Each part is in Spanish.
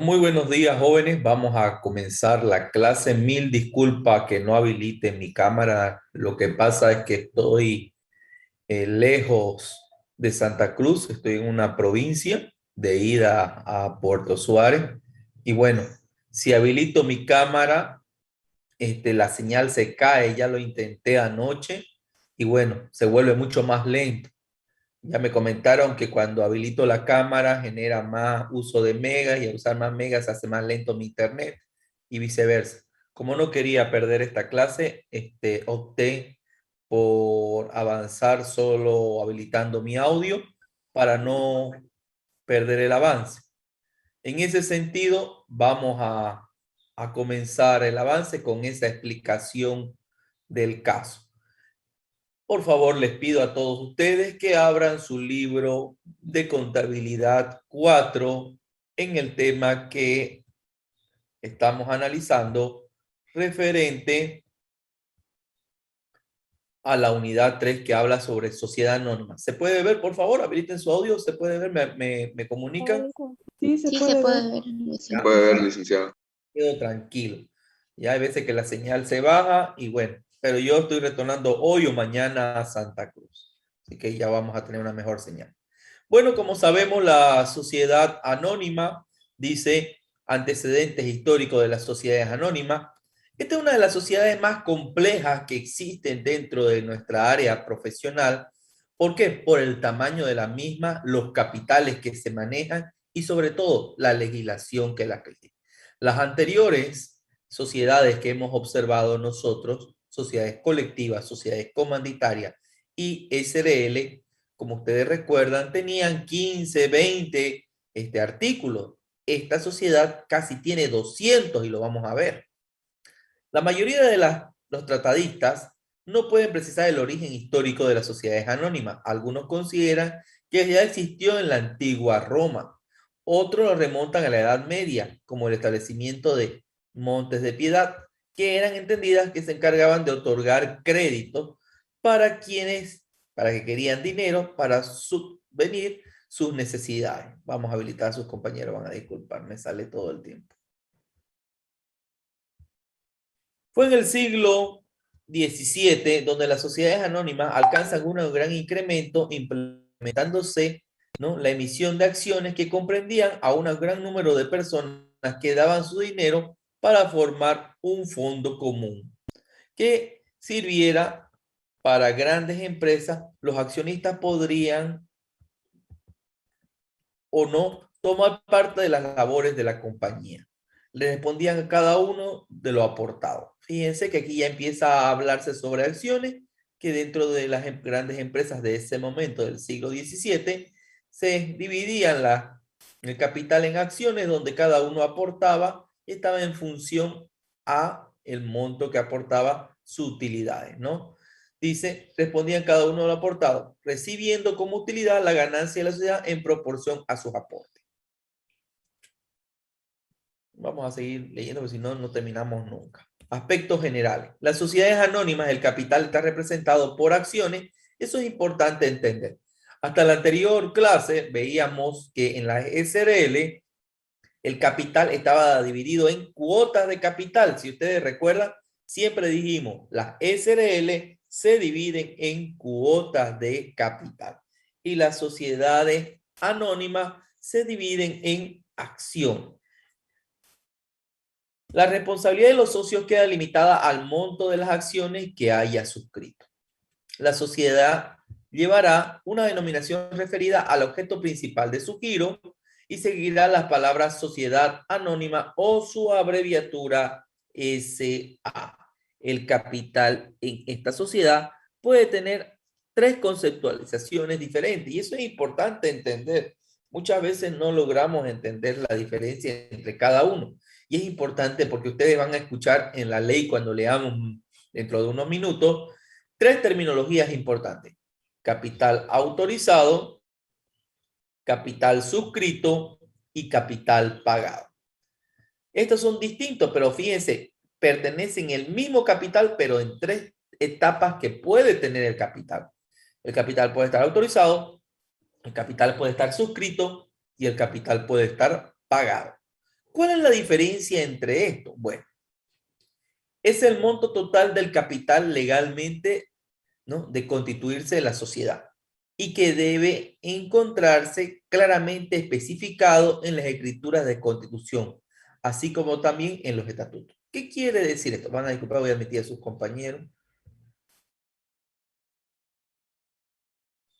Muy buenos días, jóvenes. Vamos a comenzar la clase. Mil disculpas que no habilite mi cámara. Lo que pasa es que estoy lejos de Santa Cruz. Estoy en una provincia de ida a Puerto Suárez. Y bueno, si habilito mi cámara, la señal se cae. Ya lo intenté anoche y bueno, se vuelve mucho más lento. Ya me comentaron que cuando habilito la cámara genera más uso de megas y al usar más megas hace más lento mi internet y viceversa. Como no quería perder esta clase, opté por avanzar solo habilitando mi audio para no perder el avance. En ese sentido, vamos a comenzar el avance con esa explicación del caso. Por favor, les pido a todos ustedes que abran su libro de contabilidad 4 en el tema que estamos analizando referente a la unidad 3 que habla sobre sociedad anónima. ¿Se puede ver, por favor? Habiliten su audio. ¿Se puede ver? ¿Me comunican? Sí, se Sí se puede ver. puede ver, Ya, licenciado. Puede ver, licenciado. quedo tranquilo. Ya hay veces que la señal se baja y bueno, pero yo estoy retornando hoy o mañana a Santa Cruz. Así que ya vamos a tener una mejor señal. Bueno, como sabemos, la sociedad anónima dice antecedentes históricos de las sociedades anónimas. Esta es una de las sociedades más complejas que existen dentro de nuestra área profesional. ¿Por qué? Por el tamaño de la misma, los capitales que se manejan y sobre todo la legislación que la rige. Las anteriores sociedades que hemos observado nosotros, sociedades colectivas, sociedades comunitarias y SRL, como ustedes recuerdan, tenían 15, 20 artículos. Esta sociedad casi tiene 200 y lo vamos a ver. La mayoría de los tratadistas no pueden precisar el origen histórico de las sociedades anónimas. Algunos consideran que ya existió en la antigua Roma. Otros lo remontan a la Edad Media, como el establecimiento de montes de piedad, que eran entendidas que se encargaban de otorgar créditos para para que querían dinero para subvenir sus necesidades. Vamos a habilitar a sus compañeros, van a disculpar, me sale todo el tiempo. Fue en el siglo XVII donde las sociedades anónimas alcanzan un gran incremento implementándose, ¿no?, la emisión de acciones que comprendían a un gran número de personas que daban su dinero para formar un fondo común que sirviera para grandes empresas. Los accionistas podrían o no tomar parte de las labores de la compañía. Le respondían a cada uno de lo aportado. Fíjense que aquí ya empieza a hablarse sobre acciones que dentro de las grandes empresas de ese momento del siglo XVII se dividían el capital en acciones donde cada uno aportaba y estaba en función a el monto que aportaba sus utilidades, ¿no? Dice, respondían cada uno lo aportado, recibiendo como utilidad la ganancia de la sociedad en proporción a sus aportes. Vamos a seguir leyendo, porque si no, no terminamos nunca. Aspectos generales. Las sociedades anónimas, el capital está representado por acciones. Eso es importante entender. Hasta la anterior clase veíamos que en la SRL el capital estaba dividido en cuotas de capital. Si ustedes recuerdan, siempre dijimos, las SRL se dividen en cuotas de capital y las sociedades anónimas se dividen en acción. La responsabilidad de los socios queda limitada al monto de las acciones que haya suscrito. La sociedad llevará una denominación referida al objeto principal de su giro y seguirá las palabras sociedad anónima o su abreviatura SA. El capital en esta sociedad puede tener tres conceptualizaciones diferentes y eso es importante entender. Muchas veces no logramos entender la diferencia entre cada uno y es importante porque ustedes van a escuchar en la ley cuando leamos dentro de unos minutos tres terminologías importantes: capital autorizado, capital suscrito y capital pagado. Estos son distintos, pero fíjense, pertenecen al mismo capital, pero en tres etapas que puede tener el capital. El capital puede estar autorizado, el capital puede estar suscrito y el capital puede estar pagado. ¿Cuál es la diferencia entre esto? Bueno, es el monto total del capital legalmente, ¿no?, de constituirse de la sociedad y que debe encontrarse claramente especificado en las escrituras de constitución, así como también en los estatutos. ¿Qué quiere decir esto? Van a disculpar, voy a admitir a sus compañeros.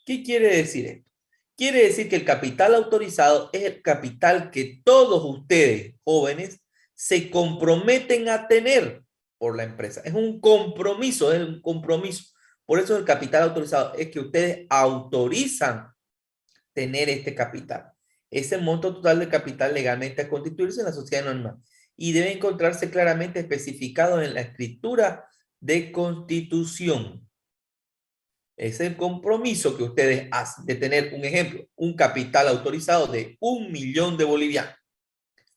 ¿Qué quiere decir esto? Quiere decir que el capital autorizado es el capital que todos ustedes, jóvenes, se comprometen a tener por la empresa. Es un compromiso, es un compromiso. Por eso el capital autorizado es que ustedes autorizan tener este capital. Es el monto total de capital legalmente a constituirse en la sociedad anónima y debe encontrarse claramente especificado en la escritura de constitución. Es el compromiso que ustedes hacen de tener, un ejemplo, un capital autorizado de 1.000.000 de bolivianos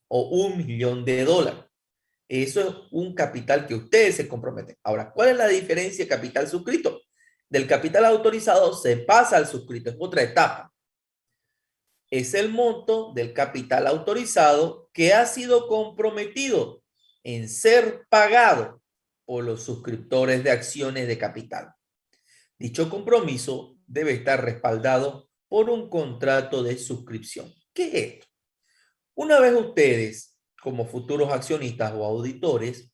o 1.000.000 de dólares. Eso es un capital que ustedes se comprometen. Ahora, ¿cuál es la diferencia de capital suscrito? Del capital autorizado se pasa al suscrito, es otra etapa. Es el monto del capital autorizado que ha sido comprometido en ser pagado por los suscriptores de acciones de capital. Dicho compromiso debe estar respaldado por un contrato de suscripción. ¿Qué es esto? Una vez ustedes, como futuros accionistas o auditores,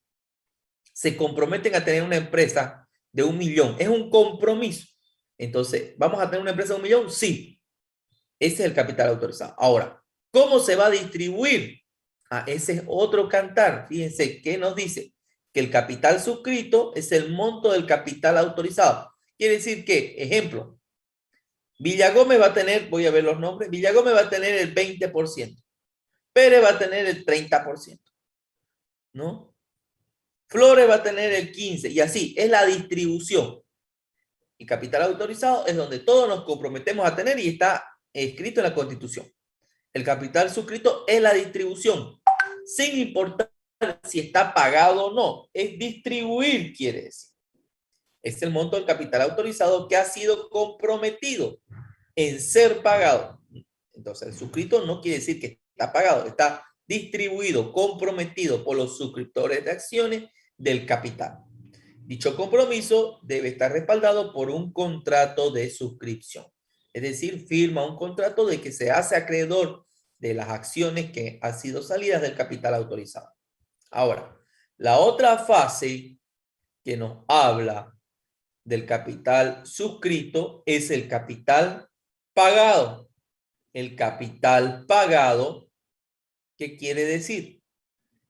se comprometen a tener una empresa de 1.000.000, es un compromiso. Entonces, ¿vamos a tener una empresa de 1.000.000? Sí, ese es el capital autorizado. Ahora, ¿cómo se va a distribuir? Ese es otro cantar. Fíjense qué nos dice que el capital suscrito es el monto del capital autorizado. Quiere decir que, ejemplo, Villagómez va a tener, voy a ver los nombres, Villagómez va a tener el 20%, Pérez va a tener el 30%, ¿no? Flores va a tener el 15%, y así, es la distribución. Y capital autorizado es donde todos nos comprometemos a tener y está escrito en la Constitución. El capital suscrito es la distribución, sin importar si está pagado o no. Es distribuir, quiere decir. Es el monto del capital autorizado que ha sido comprometido en ser pagado. Entonces, el suscrito no quiere decir que está pagado, está distribuido, comprometido por los suscriptores de acciones del capital. Dicho compromiso debe estar respaldado por un contrato de suscripción. Es decir, firma un contrato de que se hace acreedor de las acciones que han sido salidas del capital autorizado. Ahora, la otra fase que nos habla del capital suscrito es el capital pagado. El capital pagado, ¿qué quiere decir?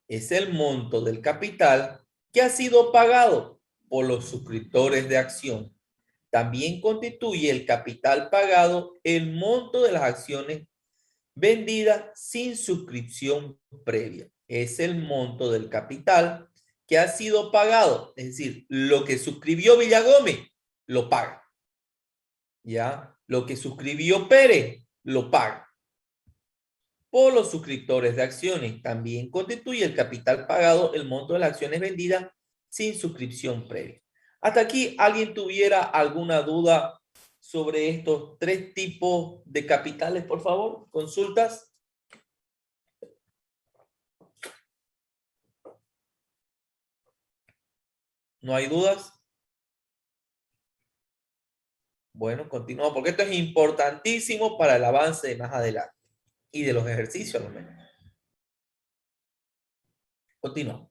Es el monto del capital que ha sido pagado por los suscriptores de acción. También constituye el capital pagado el monto de las acciones vendidas sin suscripción previa. Es el monto del capital que ha sido pagado, es decir, lo que suscribió Villagómez lo paga. ¿Ya? Lo que suscribió Pérez lo paga. Por los suscriptores de acciones también constituye el capital pagado el monto de las acciones vendidas sin suscripción previa. Hasta aquí, ¿alguien tuviera alguna duda sobre estos tres tipos de capitales, por favor? ¿Consultas? ¿No hay dudas? Bueno, continuamos, porque esto es importantísimo para el avance de más adelante y de los ejercicios, al menos. Continuamos.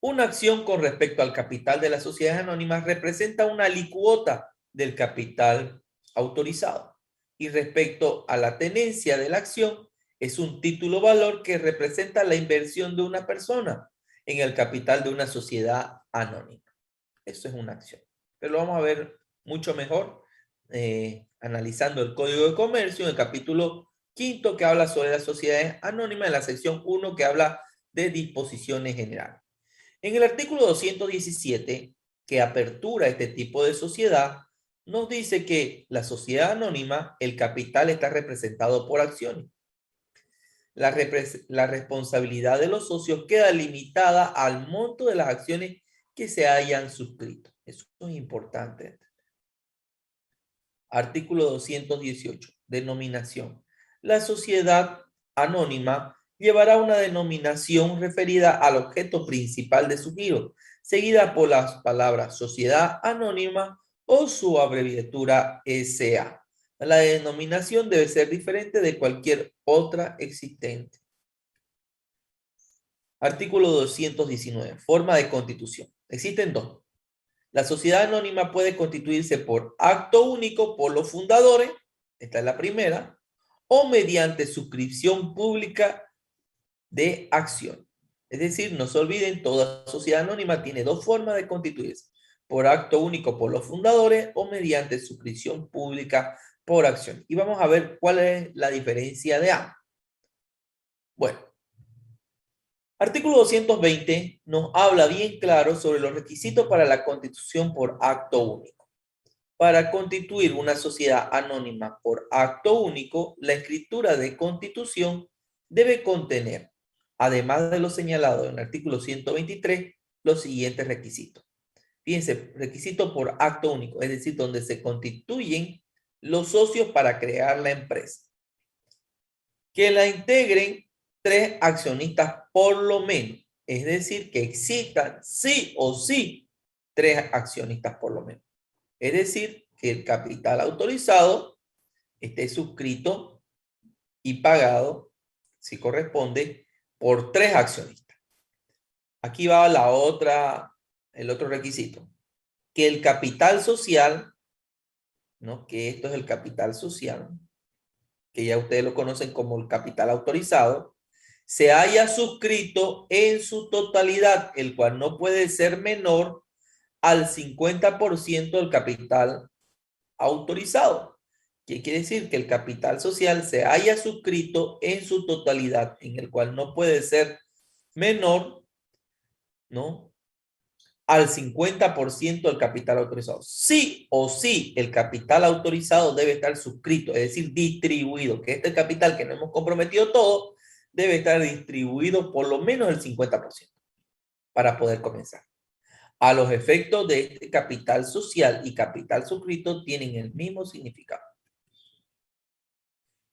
Una acción con respecto al capital de las sociedades anónimas representa una alicuota del capital autorizado. Y respecto a la tenencia de la acción, es un título valor que representa la inversión de una persona en el capital de una sociedad anónima. Eso es una acción. Pero lo vamos a ver mucho mejor analizando el Código de Comercio en el capítulo 5 que habla sobre las sociedades anónimas, en la sección 1 que habla de disposiciones generales. En el artículo 217, que apertura este tipo de sociedad, nos dice que la sociedad anónima, el capital está representado por acciones. La responsabilidad de los socios queda limitada al monto de las acciones que se hayan suscrito. Eso es importante. Artículo 218, denominación. La sociedad anónima llevará una denominación referida al objeto principal de su giro, seguida por las palabras sociedad anónima o su abreviatura SA. La denominación debe ser diferente de cualquier otra existente. Artículo 219. Forma de constitución. Existen dos. La sociedad anónima puede constituirse por acto único por los fundadores, esta es la primera, o mediante suscripción pública de acción. Es decir, no se olviden, toda sociedad anónima tiene dos formas de constituirse, por acto único por los fundadores o mediante suscripción pública por acción. Y vamos a ver cuál es la diferencia de ambos. Bueno, artículo 220 nos habla bien claro sobre los requisitos para la constitución por acto único. Para constituir una sociedad anónima por acto único, la escritura de constitución debe contener, además de lo señalado en el artículo 123, los siguientes requisitos. Fíjense, requisito por acto único, es decir, donde se constituyen los socios para crear la empresa. Que la integren 3 accionistas por lo menos, es decir, que existan sí o sí 3 accionistas por lo menos. Es decir, que el capital autorizado esté suscrito y pagado, si corresponde, por 3 accionistas. Aquí va el otro requisito. Que el capital social, ¿no? Que esto es el capital social, que ya ustedes lo conocen como el capital autorizado, se haya suscrito en su totalidad, el cual no puede ser menor al 50% del capital autorizado. ¿Qué quiere decir? Que el capital social se haya suscrito en su totalidad, en el cual no puede ser menor, ¿no? Al 50% del capital autorizado. Sí o sí, el capital autorizado debe estar suscrito, es decir, distribuido, que este capital que no hemos comprometido todo, debe estar distribuido por lo menos el 50% para poder comenzar. A los efectos de este capital social y capital suscrito tienen el mismo significado.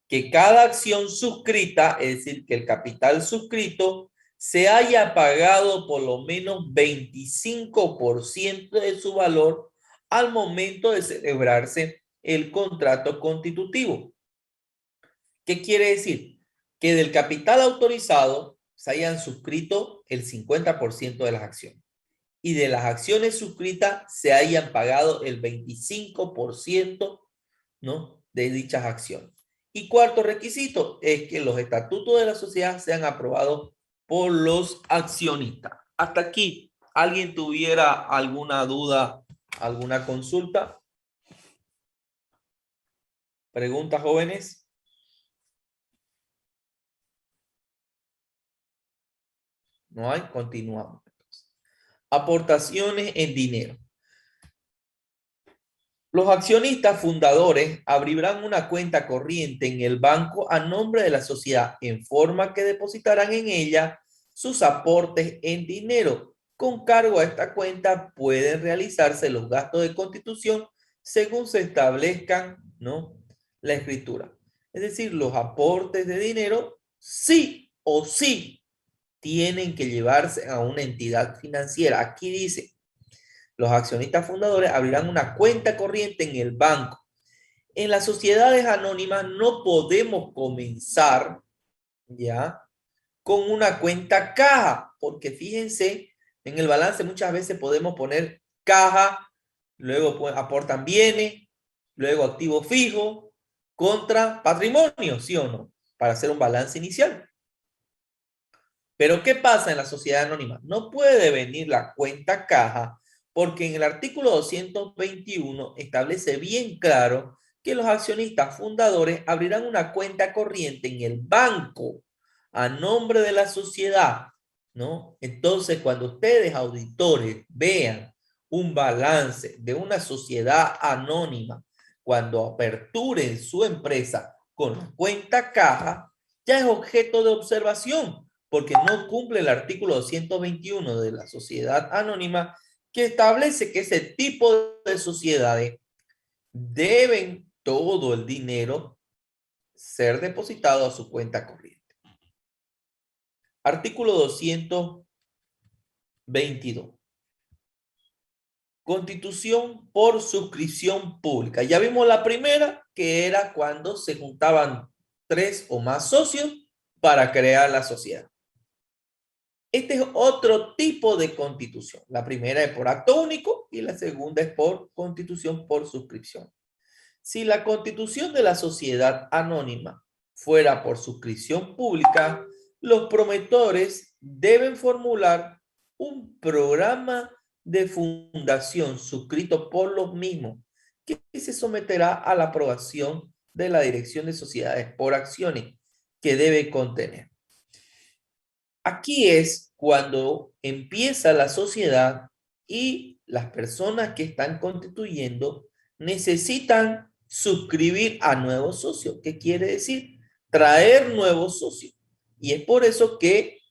Que cada acción suscrita, es decir, que el capital suscrito se haya pagado por lo menos 25% de su valor al momento de celebrarse el contrato constitutivo. ¿Qué quiere decir? Que del capital autorizado se hayan suscrito el 50% de las acciones y de las acciones suscritas se hayan pagado el 25%, ¿no? De dichas acciones. Y cuarto requisito es que los estatutos de la sociedad sean aprobados por los accionistas. Hasta aquí, ¿alguien tuviera alguna duda, alguna consulta? ¿Preguntas, jóvenes? ¿No hay? Continuamos. Aportaciones en dinero. Los accionistas fundadores abrirán una cuenta corriente en el banco a nombre de la sociedad en forma que depositarán en ella sus aportes en dinero. Con cargo a esta cuenta pueden realizarse los gastos de constitución según se establezcan, ¿no? La escritura. Es decir, los aportes de dinero sí o sí tienen que llevarse a una entidad financiera. Aquí dice, los accionistas fundadores abrirán una cuenta corriente en el banco. En las sociedades anónimas no podemos comenzar ya con una cuenta caja, porque fíjense, en el balance muchas veces podemos poner caja, luego aportan bienes, luego activo fijo, contra patrimonio, ¿sí o no? Para hacer un balance inicial. Pero ¿qué pasa en la sociedad anónima? No puede venir la cuenta caja porque en el artículo 221 establece bien claro que los accionistas fundadores abrirán una cuenta corriente en el banco a nombre de la sociedad, ¿no? Entonces, cuando ustedes, auditores, vean un balance de una sociedad anónima, cuando aperturen su empresa con la cuenta caja, ya es objeto de observación porque no cumple el artículo 221 de la sociedad anónima que establece que ese tipo de sociedades deben todo el dinero ser depositado a su cuenta corriente. Artículo 222. Constitución por suscripción pública. Ya vimos la primera, que era cuando se juntaban 3 o más socios para crear la sociedad. Este es otro tipo de constitución. La primera es por acto único y la segunda es por constitución por suscripción. Si la constitución de la sociedad anónima fuera por suscripción pública, los promotores deben formular un programa de fundación suscrito por los mismos que se someterá a la aprobación de la Dirección de Sociedades por Acciones que debe contener. Aquí es cuando empieza la sociedad y las personas que están constituyendo necesitan suscribir a nuevos socios. ¿Qué quiere decir? Traer nuevos socios. Y es por eso que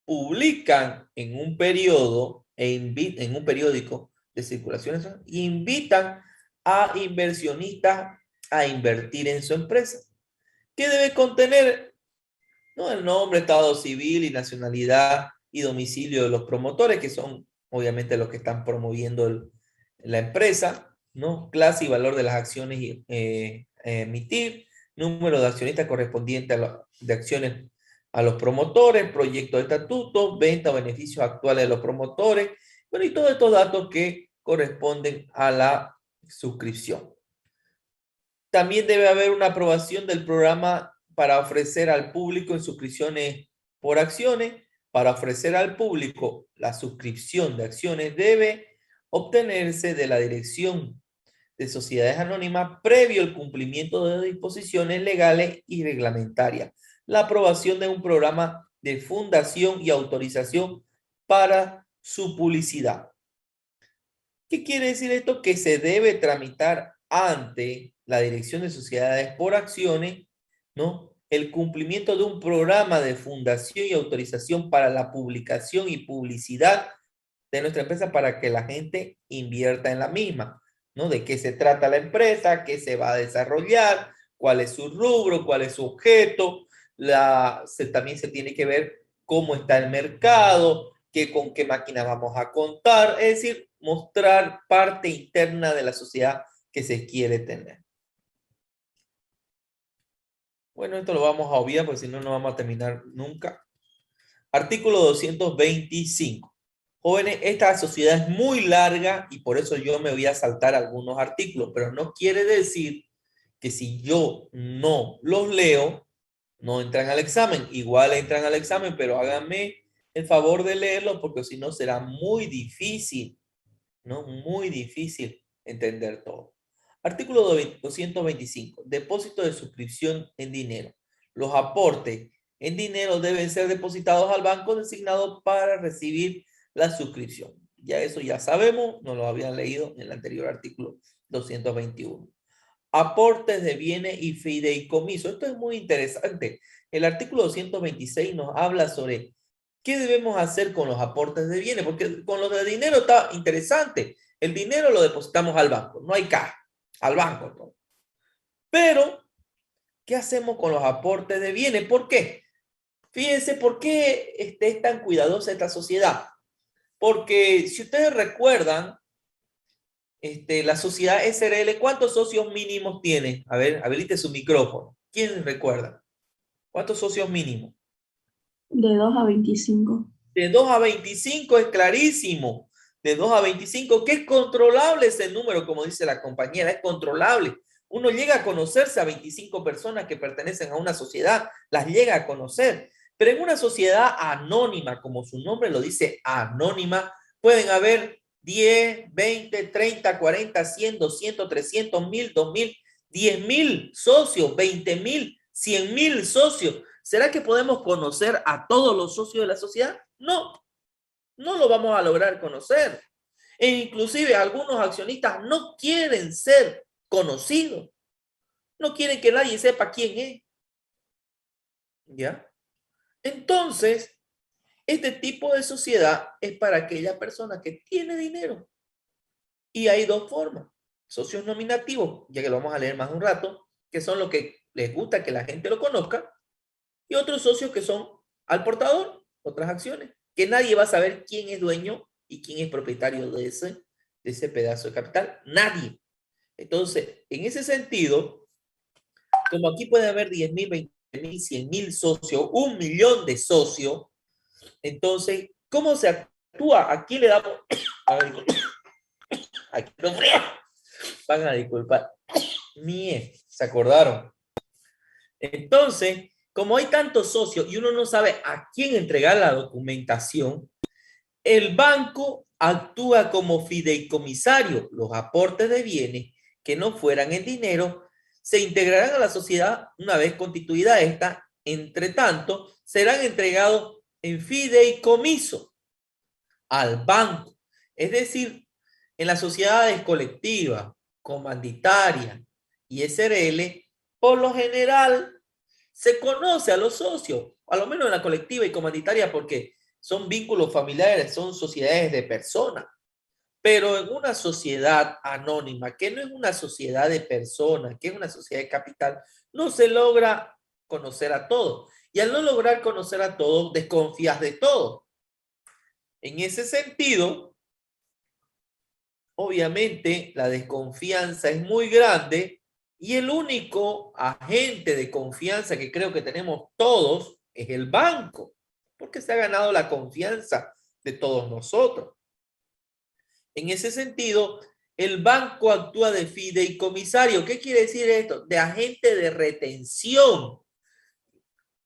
publican en un periodo, en un periódico de circulación e invitan a inversionistas a invertir en su empresa. ¿Qué debe contener? No, el nombre, estado civil y nacionalidad y domicilio de los promotores, que son obviamente los que están promoviendo la empresa, ¿no? Clase y valor de las acciones emitir, número de accionistas correspondiente de acciones a los promotores, proyecto de estatuto, venta o beneficios actuales de los promotores, bueno, y todos estos datos que corresponden a la suscripción. También debe haber una aprobación del programa para ofrecer al público en suscripciones por acciones. Para ofrecer al público la suscripción de acciones debe obtenerse de la Dirección de Sociedades Anónimas previo al cumplimiento de disposiciones legales y reglamentarias. La aprobación de un programa de fundación y autorización para su publicidad. ¿Qué quiere decir esto? Que se debe tramitar ante la Dirección de Sociedades por Acciones, ¿no? El cumplimiento de un programa de fundación y autorización para la publicación y publicidad de nuestra empresa para que la gente invierta en la misma, ¿no? De qué se trata la empresa, qué se va a desarrollar, cuál es su rubro, cuál es su objeto. También se tiene que ver cómo está el mercado, con qué máquina vamos a contar, es decir, mostrar parte interna de la sociedad que se quiere tener. Bueno, esto lo vamos a obviar porque si no, no vamos a terminar nunca. Artículo 225. Jóvenes, esta sociedad es muy larga y por eso yo me voy a saltar algunos artículos, pero no quiere decir que si yo no los leo, no entran al examen. Igual entran al examen, pero háganme el favor de leerlo porque si no será muy difícil, ¿no? Muy difícil entender todo. Artículo 225. Depósito de suscripción en dinero. Los aportes en dinero deben ser depositados al banco designado para recibir la suscripción. Ya eso ya sabemos, nos lo habían leído en el anterior artículo 221. Aportes de bienes y fideicomiso. Esto es muy interesante. El artículo 226 nos habla sobre qué debemos hacer con los aportes de bienes, porque con los de dinero está interesante. El dinero lo depositamos al banco, no hay caja, al banco todo. Pero, ¿qué hacemos con los aportes de bienes? ¿Por qué? Fíjense por qué es tan cuidadosa esta sociedad. Porque si ustedes recuerdan, la sociedad SRL, ¿cuántos socios mínimos tiene? A ver, habilite su micrófono. ¿Quién recuerda? ¿Cuántos socios mínimos? De 2 a 25. De 2 a 25 es clarísimo. De 2 a 25, que es controlable ese número, como dice la compañera, es controlable. Uno llega a conocerse a 25 personas que pertenecen a una sociedad, las llega a conocer. Pero en una sociedad anónima, como su nombre lo dice, anónima, pueden haber 10, 20, 30, 40, 100, 200, 300, 1000, 2000, 10,000 socios, 20,000, 100,000 socios. ¿Será que podemos conocer a todos los socios de la sociedad? No, no lo vamos a lograr conocer. E inclusive algunos accionistas no quieren ser conocidos. No quieren que nadie sepa quién es. ¿Ya? Entonces, este tipo de sociedad es para aquella persona que tiene dinero. Y hay dos formas. Socios nominativos, ya que lo vamos a leer más un rato, que son los que les gusta que la gente lo conozca, y otros socios que son al portador. otras acciones, que nadie va a saber quién es dueño y quién es propietario de ese pedazo de capital. Nadie. Entonces, en ese sentido, como aquí puede haber 10,000, 20,000, 100,000 socios, 1,000,000 de socios, entonces, ¿cómo se actúa? Aquí le damos... Aquí no frío. Van a disculpar. ¿Se acordaron? Entonces, como hay tantos socios y uno no sabe a quién entregar la documentación, el banco actúa como fideicomisario. Los aportes de bienes que no fueran en dinero se integrarán a la sociedad una vez constituida esta. Entre tanto, serán entregados en fideicomiso al banco. Es decir, en las sociedades colectivas, comanditarias y SRL, por lo general se conoce a los socios, a lo menos en la colectiva y comanditaria, porque son vínculos familiares, son sociedades de personas. Pero en una sociedad anónima, que no es una sociedad de personas, que es una sociedad de capital, no se logra conocer a todos. Y al no lograr conocer a todos, desconfías de todos. En ese sentido, obviamente, la desconfianza es muy grande y el único agente de confianza que creo que tenemos todos es el banco, porque se ha ganado la confianza de todos nosotros. En ese sentido, el banco actúa de fideicomisario. ¿Qué quiere decir esto? De agente de retención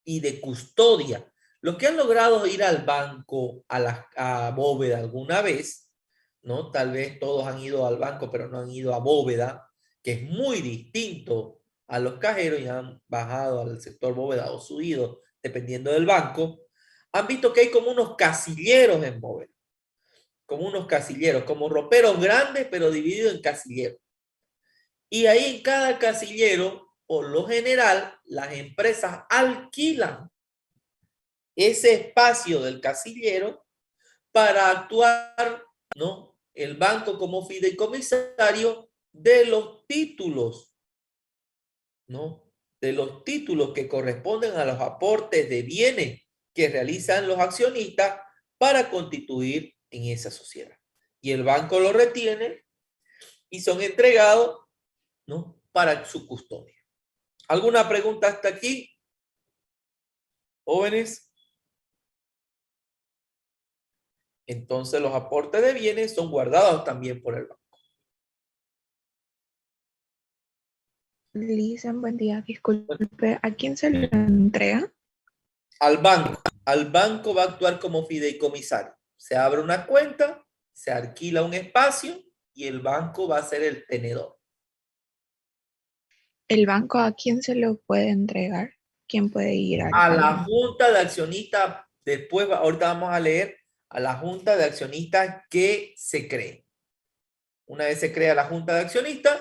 y de custodia. Los que han logrado ir al banco, a Bóveda alguna vez, ¿no? Tal vez todos han ido al banco, pero no han ido a Bóveda, que es muy distinto a los cajeros y han bajado al sector Bóveda o subido, dependiendo del banco. Han visto que hay como unos casilleros en Bóveda, como unos casilleros, como roperos grandes, pero divididos en casilleros. Y ahí en cada casillero, por lo general, las empresas alquilan ese espacio del casillero para actuar, ¿no? El banco como fideicomisario de los títulos, ¿no? De los títulos que corresponden a los aportes de bienes que realizan los accionistas para constituir en esa sociedad. Y el banco lo retiene y son entregados, ¿no? Para su custodia. ¿Alguna pregunta hasta aquí, jóvenes? Entonces los aportes de bienes son guardados también por el banco. Lisa, buen día. Disculpe, ¿a quién se le entrega? Al banco. Al banco va a actuar como fideicomisario. Se abre una cuenta, se alquila un espacio y el banco va a ser el tenedor. ¿El banco a quién se lo puede entregar? ¿Quién puede ir A al la banco? junta de accionistas, después, ahorita vamos a leer a la junta de accionistas que se cree. Una vez se crea la junta de accionistas,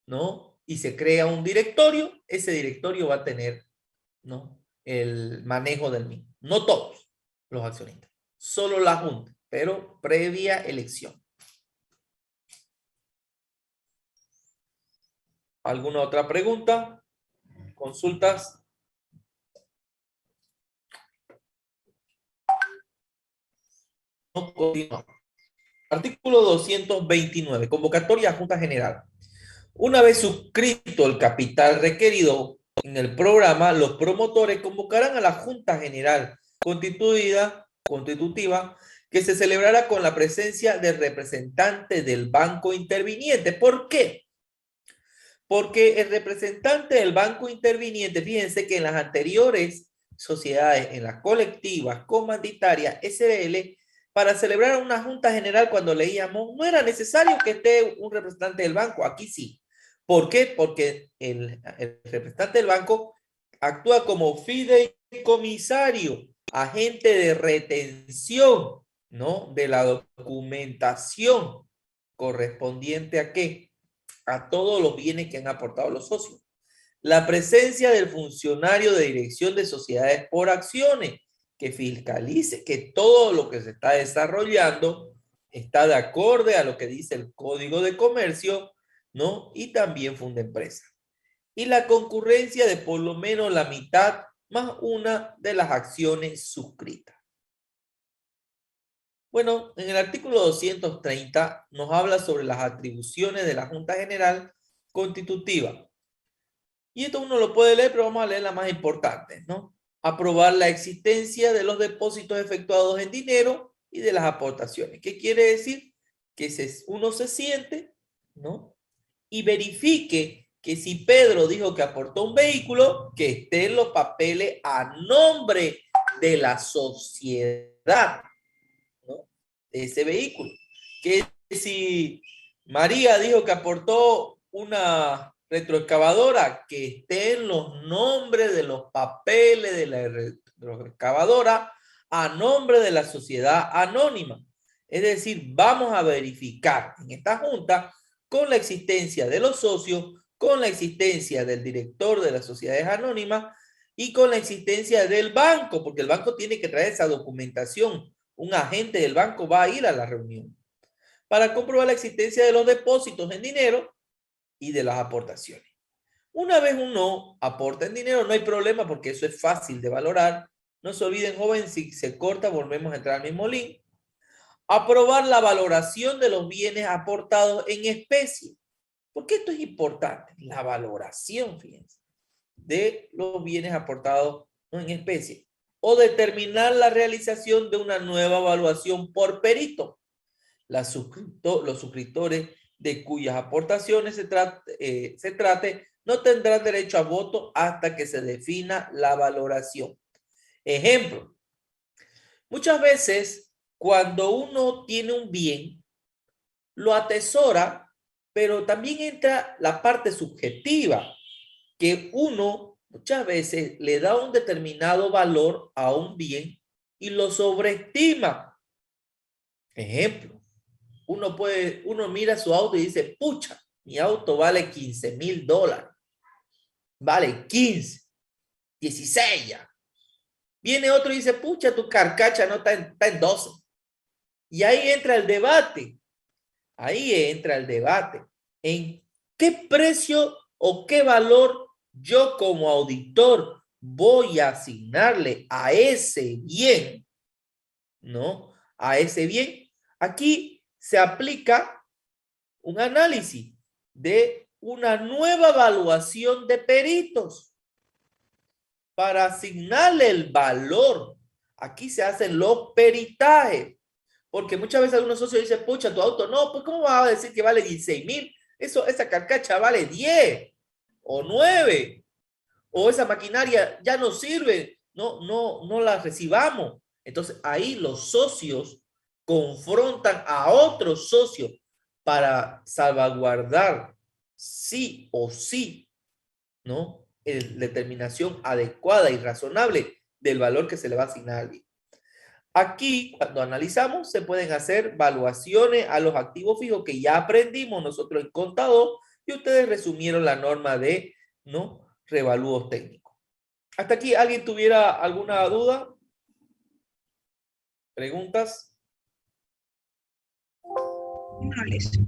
¿no? Y se crea un directorio, ese directorio va a tener, ¿no? El manejo del mismo. No todos los accionistas, solo la junta, pero previa elección. ¿Alguna otra pregunta? ¿Consultas? No, continuamos. Artículo 229. Convocatoria a Junta General. Una vez suscrito el capital requerido en el programa, los promotores convocarán a la Junta General constitutiva que se celebrará con la presencia del representante del banco interviniente. ¿Por qué? Porque el representante del banco interviniente, fíjense que en las anteriores sociedades, en las colectivas, comanditarias, SRL, para celebrar una junta general cuando leíamos, no era necesario que esté un representante del banco, aquí sí. ¿Por qué? Porque el representante del banco actúa como fideicomisario, agente de retención, ¿no? De la documentación correspondiente a qué? A todos los bienes que han aportado los socios. La presencia del funcionario de dirección de sociedades por acciones que fiscalice que todo lo que se está desarrollando está de acorde a lo que dice el Código de Comercio, ¿no? Y también funda empresa. Y la concurrencia de por lo menos la mitad más una de las acciones suscritas. Bueno, en el artículo 230 nos habla sobre las atribuciones de la Junta General Constitutiva. Y esto uno lo puede leer, pero vamos a leer las más importantes, ¿no? Aprobar la existencia de los depósitos efectuados en dinero y de las aportaciones. ¿Qué quiere decir? Que uno se siente, ¿no? Y verifique que si Pedro dijo que aportó un vehículo, que esté en los papeles a nombre de la sociedad, ¿no? De ese vehículo. Que si María dijo que aportó una retroexcavadora, que esté en los nombres de los papeles de la retroexcavadora a nombre de la sociedad anónima. Es decir, vamos a verificar en esta junta con la existencia de los socios, con la existencia del director de las sociedades anónimas y con la existencia del banco, porque el banco tiene que traer esa documentación. Un agente del banco va a ir a la reunión para comprobar la existencia de los depósitos en dinero y de las aportaciones. Una vez uno aporta en dinero, no hay problema porque eso es fácil de valorar. No se olviden, joven, si se corta, volvemos a entrar al mismo link. Aprobar la valoración de los bienes aportados en especie. ¿Por qué esto es importante? La valoración, fíjense, de los bienes aportados en especie. O determinar la realización de una nueva evaluación por perito. Los suscriptores de cuyas aportaciones se trate no tendrán derecho a voto hasta que se defina la valoración. Ejemplo, muchas veces cuando uno tiene un bien, lo atesora, pero también entra la parte subjetiva, que uno muchas veces le da un determinado valor a un bien y lo sobreestima. Ejemplo, uno mira su auto y dice, pucha, mi auto vale $15,000. Vale 15, 16 ya. Viene otro y dice, pucha, tu carcacha no está en 12. Y ahí entra el debate. Ahí entra el debate. ¿En qué precio o qué valor yo como auditor voy a asignarle a ese bien? ¿No? A ese bien. Aquí se aplica un análisis de una nueva evaluación de peritos para asignarle el valor. Aquí se hacen los peritajes, porque muchas veces algunos socios dicen, pucha, tu auto, no, pues ¿cómo vas a decir que vale 16,000? Esa carcacha vale 10 o 9, o esa maquinaria ya no sirve, no la recibamos. Entonces ahí los socios confrontan a otros socios para salvaguardar sí o sí, ¿no? Determinación adecuada y razonable del valor que se le va a asignar al bien. Aquí, cuando analizamos, se pueden hacer valuaciones a los activos fijos que ya aprendimos nosotros en contador y ustedes resumieron la norma de, ¿no?, revalúos técnicos. ¿Hasta aquí alguien tuviera alguna duda? ¿Preguntas? No, listo.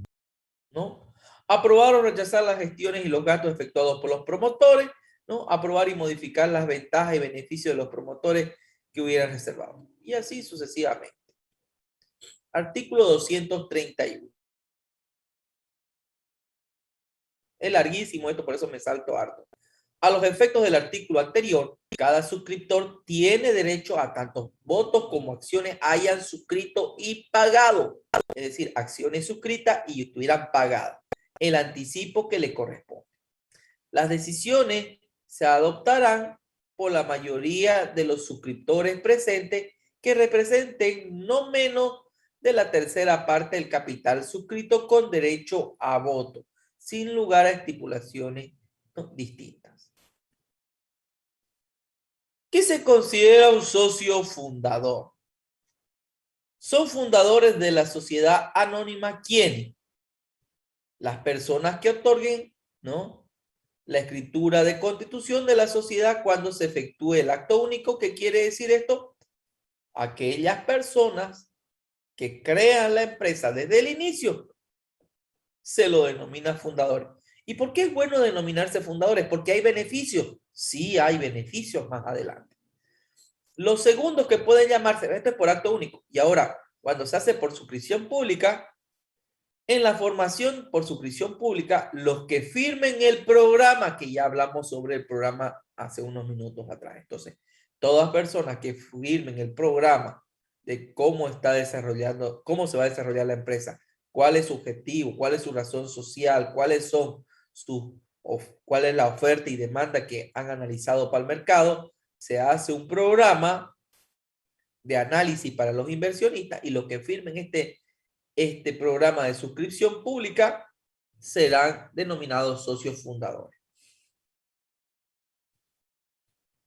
¿No? Aprobar o rechazar las gestiones y los gastos efectuados por los promotores, ¿no? Aprobar y modificar las ventajas y beneficios de los promotores que hubieran reservado. Y así sucesivamente. Artículo 231. Es larguísimo esto, por eso me salto harto. A los efectos del artículo anterior, cada suscriptor tiene derecho a tantos votos como acciones hayan suscrito y pagado. Es decir, acciones suscritas y estuvieran pagadas. El anticipo que le corresponde. Las decisiones se adoptarán por la mayoría de los suscriptores presentes que representen no menos de la tercera parte del capital suscrito con derecho a voto, sin lugar a estipulaciones distintas. ¿Qué se considera un socio fundador? Son fundadores de la sociedad anónima ¿quiénes? Las personas que otorguen, ¿no?, la escritura de constitución de la sociedad cuando se efectúe el acto único. ¿Qué quiere decir esto? Aquellas personas que crean la empresa desde el inicio se lo denomina fundadores. ¿Y por qué es bueno denominarse fundadores? Porque hay beneficios. Sí, hay beneficios más adelante. Los segundos que pueden llamarse, esto es por acto único. Y ahora, Cuando se hace por suscripción pública, en la formación por suscripción pública, los que firmen el programa, que ya hablamos sobre el programa hace unos minutos atrás. Entonces, todas personas que firmen el programa de cómo está desarrollando, cómo se va a desarrollar la empresa, cuál es su objetivo, cuál es su razón social, cuáles son cuál es la oferta y demanda que han analizado para el mercado, se hace un programa de análisis para los inversionistas y los que firmen este programa de suscripción pública serán denominados socios fundadores.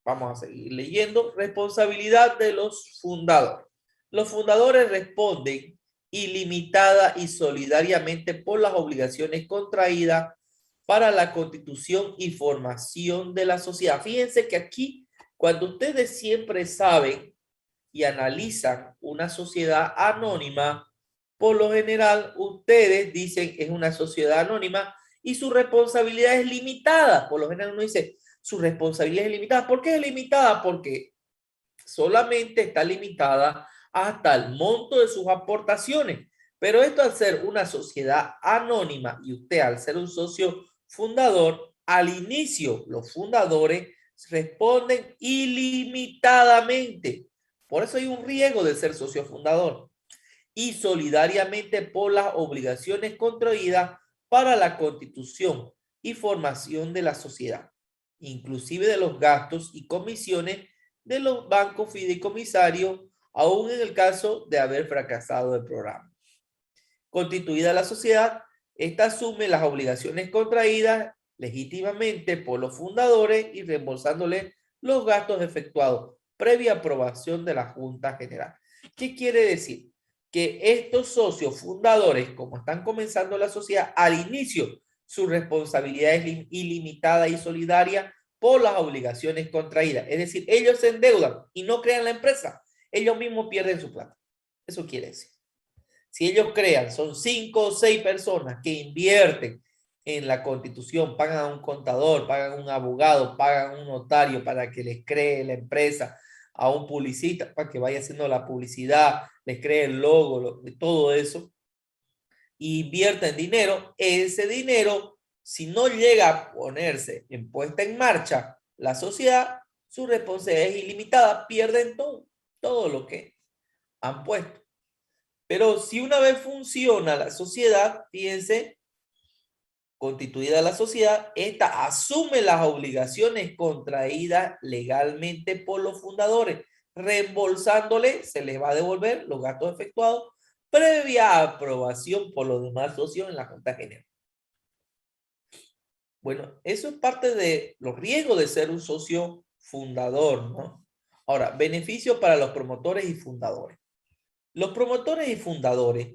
Vamos a seguir leyendo. Responsabilidad de los fundadores. Los fundadores responden ilimitada y solidariamente por las obligaciones contraídas para la constitución y formación de la sociedad. Fíjense que aquí, cuando ustedes siempre saben y analizan una sociedad anónima, por lo general, ustedes dicen es una sociedad anónima y su responsabilidad es limitada. Por lo general uno dice, su responsabilidad es limitada. ¿Por qué es limitada? Porque solamente está limitada hasta el monto de sus aportaciones. Pero esto al ser una sociedad anónima y usted al ser un socio fundador, al inicio los fundadores responden ilimitadamente. Por eso hay un riesgo de ser socio fundador. Y solidariamente por las obligaciones contraídas para la constitución y formación de la sociedad, inclusive de los gastos y comisiones de los bancos fideicomisarios, aún en el caso de haber fracasado el programa. Constituida la sociedad, esta asume las obligaciones contraídas legítimamente por los fundadores y reembolsándole los gastos efectuados previa aprobación de la Junta General. ¿Qué quiere decir? Que estos socios fundadores, como están comenzando la sociedad, al inicio su responsabilidad es ilimitada y solidaria por las obligaciones contraídas. Es decir, ellos se endeudan y no crean la empresa. Ellos mismos pierden su plata. Eso quiere decir. Si ellos crean, son 5 o 6 personas que invierten en la constitución, pagan a un contador, pagan a un abogado, pagan a un notario para que les cree la empresa, a un publicista para que vaya haciendo la publicidad, les cree el logo, todo eso, y invierten dinero, ese dinero, si no llega a ponerse en puesta en marcha la sociedad, su responsabilidad es ilimitada, pierden todo lo que han puesto. Pero si una vez funciona la sociedad, fíjense, constituida la sociedad, esta asume las obligaciones contraídas legalmente por los fundadores, reembolsándole, se les va a devolver los gastos efectuados previa aprobación por los demás socios en la Junta General. Bueno, eso es parte de los riesgos de ser un socio fundador, ¿no? Ahora, beneficio para los promotores y fundadores. Los promotores y fundadores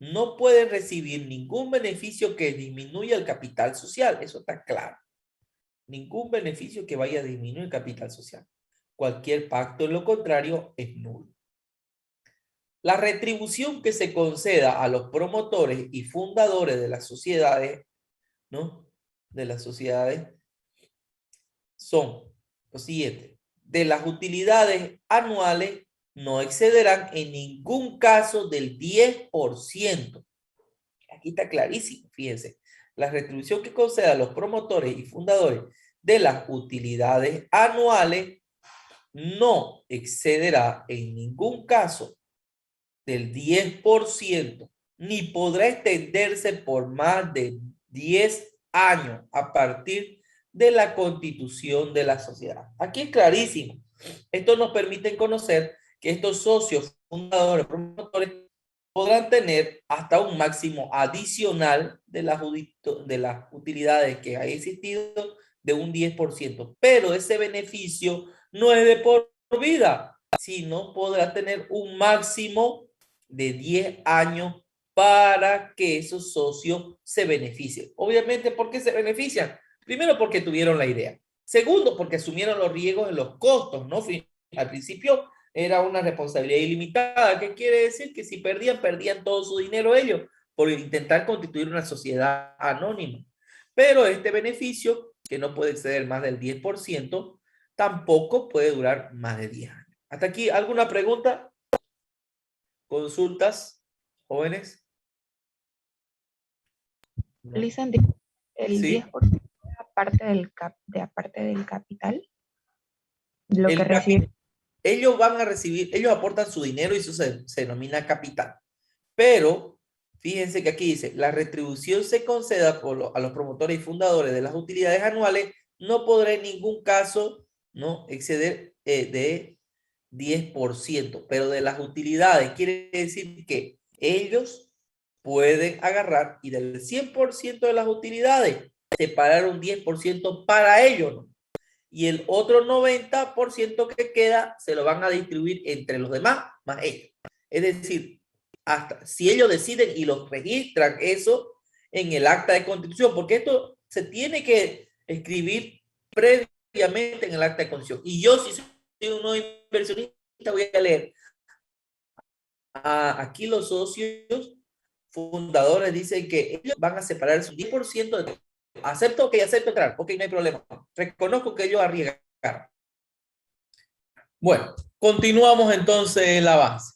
no pueden recibir ningún beneficio que disminuya el capital social. Eso está claro. Ningún beneficio que vaya a disminuir el capital social. Cualquier pacto en lo contrario es nulo. La retribución que se conceda a los promotores y fundadores de las sociedades, ¿no? De las sociedades son los siguientes. De las utilidades anuales no excederán en ningún caso del 10%. Aquí está clarísimo, fíjense. La retribución que conceda a los promotores y fundadores de las utilidades anuales no excederá en ningún caso del 10%, ni podrá extenderse por más de 10 años a partir de la constitución de la sociedad. Aquí es clarísimo. Esto nos permite conocer que estos socios fundadores, promotores, podrán tener hasta un máximo adicional de las utilidades que haya existido de un 10%. Pero ese beneficio no es de por vida, sino podrá tener un máximo de 10 años para que esos socios se beneficien. Obviamente, ¿por qué se benefician? Primero, porque tuvieron la idea. Segundo, porque asumieron los riesgos en los costos, ¿no? Al principio era una responsabilidad ilimitada. ¿Qué quiere decir? Que si perdían todo su dinero ellos por intentar constituir una sociedad anónima. Pero este beneficio, que no puede exceder más del 10%, tampoco puede durar más de 10 años. ¿Hasta aquí alguna pregunta? ¿Consultas, jóvenes? ¿No? Lisandro, el Sí. 10% aparte aparte del capital, lo que El recibe. ellos van a recibir, ellos aportan su dinero y eso se denomina capital. Pero fíjense que aquí dice, la retribución se conceda a los promotores y fundadores de las utilidades anuales, no podrá en ningún caso no exceder de 10%, pero de las utilidades quiere decir que ellos pueden agarrar y del 100% de las utilidades separar un 10% para ellos, ¿no? Y el otro 90% que queda se lo van a distribuir entre los demás más ellos. Es decir, hasta si ellos deciden y los registran eso en el acta de constitución, porque esto se tiene que escribir previamente en el acta de constitución. Y yo, si soy un inversionista, voy a leer. Aquí los socios fundadores dicen que ellos van a separar su 10% de... Acepto que acepto entrar, ok, no hay problema. Reconozco que ellos arriesgan. Bueno, continuamos entonces el avance.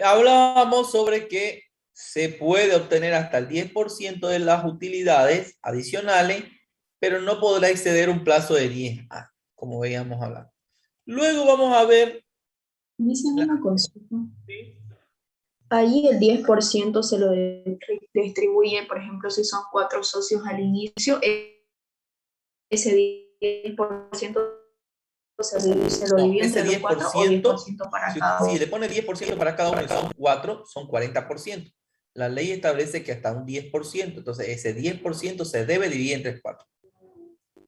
Hablábamos sobre que se puede obtener hasta el 10% de las utilidades adicionales, pero no podrá exceder un plazo de 10 años, como veíamos hablar. Luego vamos a ver... Dicen una consulta. ¿sí? Ahí el 10% se lo distribuye, por ejemplo, si son 4 socios al inicio, ese 10% se lo No, divide ese entre los 4 o 10%, 10% para si, cada si uno. le pone 10% para cada uno y son 4, son 40%. La ley establece que hasta un 10%, entonces ese 10% se debe dividir entre 4.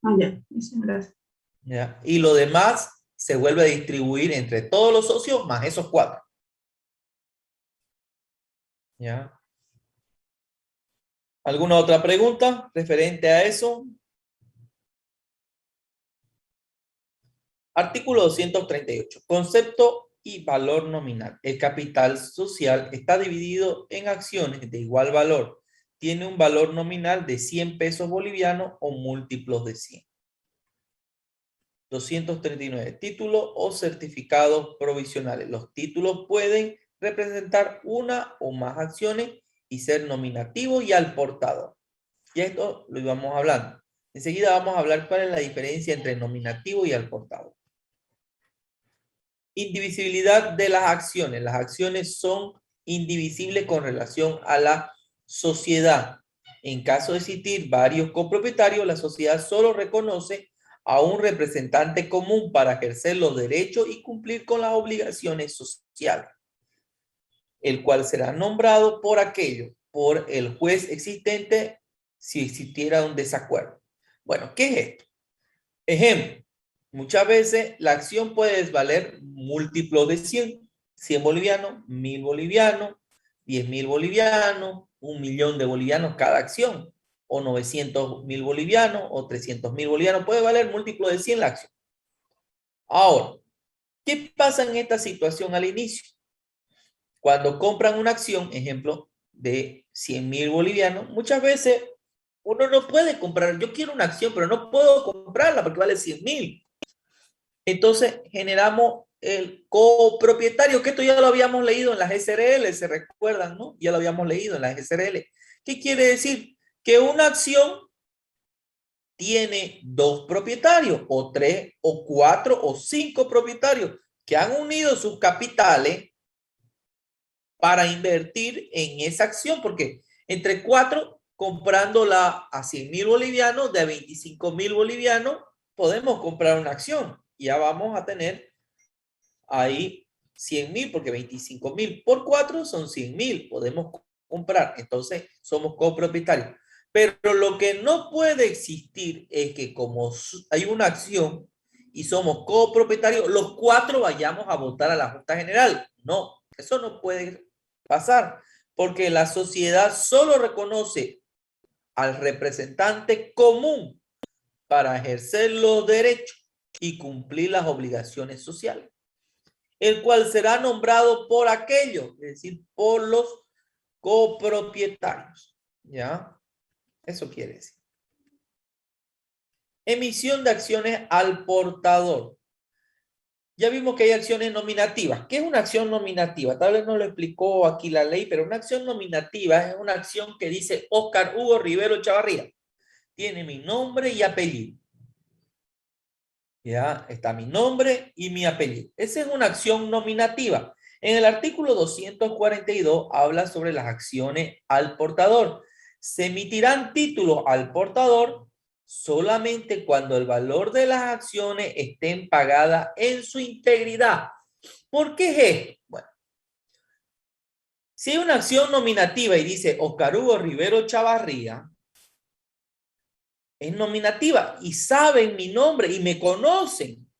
Ah, ya, eso, gracias. ¿Ya? Y lo demás se vuelve a distribuir entre todos los socios más esos 4. ¿Ya? ¿Alguna otra pregunta referente a eso? Artículo 238. Concepto y valor nominal. El capital social está dividido en acciones de igual valor. Tiene un valor nominal de 100 pesos bolivianos o múltiplos de 100. 239. Títulos o certificados provisionales. Los títulos pueden representar una o más acciones y ser nominativo y al portador. Y esto lo íbamos hablando. Enseguida vamos a hablar cuál es la diferencia entre nominativo y al portador. Indivisibilidad de las acciones. Las acciones son indivisibles con relación a la sociedad. En caso de existir varios copropietarios, la sociedad solo reconoce a un representante común para ejercer los derechos y cumplir con las obligaciones sociales, el cual será nombrado por el juez existente si existiera un desacuerdo. Bueno, ¿qué es esto? Ejemplo, muchas veces la acción puede valer múltiplos de 100, 100 bolivianos, 1000 bolivianos, 10.000 bolivianos, 1.000.000 de bolivianos cada acción, o 900.000 bolivianos, o 300.000 bolivianos, puede valer múltiplo de 100 la acción. Ahora, ¿qué pasa en esta situación al inicio? Cuando compran una acción, ejemplo, de 100.000 bolivianos, muchas veces uno no puede comprar, yo quiero una acción, pero no puedo comprarla porque vale 100.000. Entonces generamos el copropietario, que esto ya lo habíamos leído en las SRL, se recuerdan, ¿no? Ya lo habíamos leído en las SRL. ¿Qué quiere decir? Que una acción tiene 2 propietarios, o 3, o 4, o 5 propietarios que han unido sus capitales para invertir en esa acción, porque entre 4, comprándola a 100.000 bolivianos, de 25.000 bolivianos, podemos comprar una acción. Ya vamos a tener ahí 100.000, porque 25.000 por 4 son 100.000, podemos comprar, entonces somos copropietarios. Pero lo que no puede existir es que como hay una acción y somos copropietarios, los 4 vayamos a votar a la Junta General. No, eso no puede pasar, porque la sociedad solo reconoce al representante común para ejercer los derechos y cumplir las obligaciones sociales, el cual será nombrado por aquellos, es decir, por los copropietarios. ¿Ya? Eso quiere decir. Emisión de acciones al portador. Ya vimos que hay acciones nominativas. ¿Qué es una acción nominativa? Tal vez no lo explicó aquí la ley, pero una acción nominativa es una acción que dice Óscar Hugo Rivero Chavarría. Tiene mi nombre y apellido. Ya está mi nombre y mi apellido. Esa es una acción nominativa. En el artículo 242 habla sobre las acciones al portador. Se emitirán títulos al portador solamente cuando el valor de las acciones estén pagadas en su integridad. ¿Por qué es esto? Bueno, si hay una acción nominativa y dice Óscar Hugo Rivero Chavarría, es nominativa y saben mi nombre y me conocen.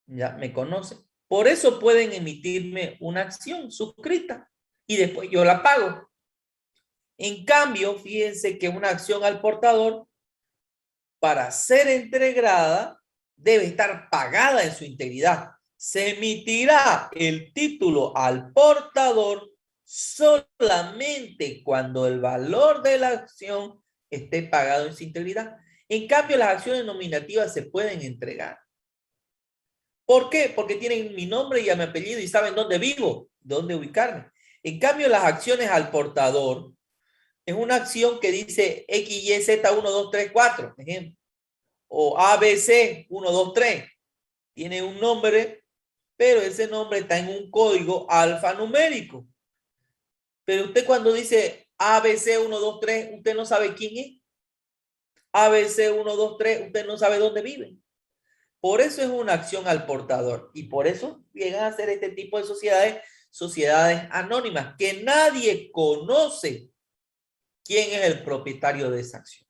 Ya me conocen. Por eso pueden emitirme una acción suscrita y después yo la pago. En cambio, fíjense que una acción al portador, para ser entregada, debe estar pagada en su integridad. Se emitirá el título al portador solamente cuando el valor de la acción esté pagado en su integridad. En cambio, las acciones nominativas se pueden entregar. ¿Por qué? Porque tienen mi nombre y a mi apellido y saben dónde vivo, dónde ubicarme. En cambio, las acciones al portador es una acción que dice XYZ1234, ejemplo, o ABC 123. Tiene un nombre, pero ese nombre está en un código alfanumérico. Pero usted cuando dice ABC 123, usted no sabe quién es. ABC 123, usted no sabe dónde vive. Por eso es una acción al portador y por eso llegan a ser este tipo de sociedades, sociedades anónimas, que nadie conoce quién es el propietario de esa acción.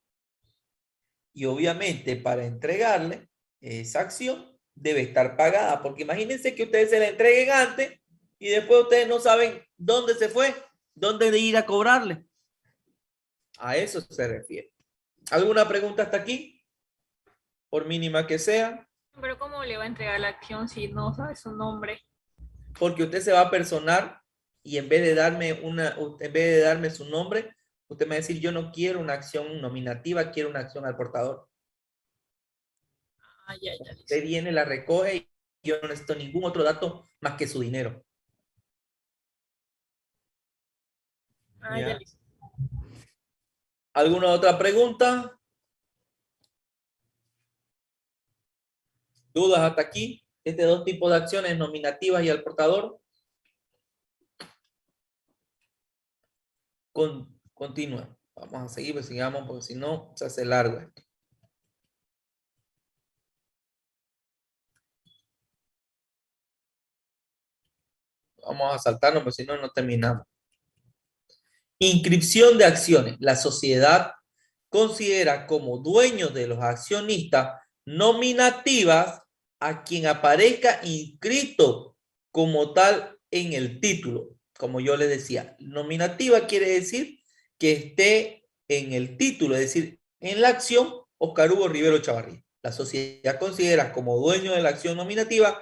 Y obviamente para entregarle esa acción debe estar pagada, porque imagínense que ustedes se la entreguen antes y después ustedes no saben dónde se fue, dónde de ir a cobrarle. A eso se refiere. ¿Alguna pregunta hasta aquí? Por mínima que sea. Pero ¿cómo le va a entregar la acción si no sabe su nombre? Porque usted se va a personar y en vez de darme su nombre, usted me va a decir, yo no quiero una acción nominativa, quiero una acción al portador. Ah, ya, Usted viene, la recoge y yo no necesito ningún otro dato más que su dinero. Ah, ya listo. ¿Alguna otra pregunta? ¿Dudas hasta aquí? Este dos tipos de acciones, nominativas y al portador. Continúa. Vamos a seguir, pues sigamos, porque si no, se hace largo esto. Vamos a saltarnos, porque si no, no terminamos. Inscripción de acciones. La sociedad considera como dueños de los accionistas nominativas a quien aparezca inscrito como tal en el título. Como yo le decía, nominativa quiere decir que esté en el título, es decir, en la acción Óscar Hugo Rivero Chavarría. La sociedad considera como dueño de la acción nominativa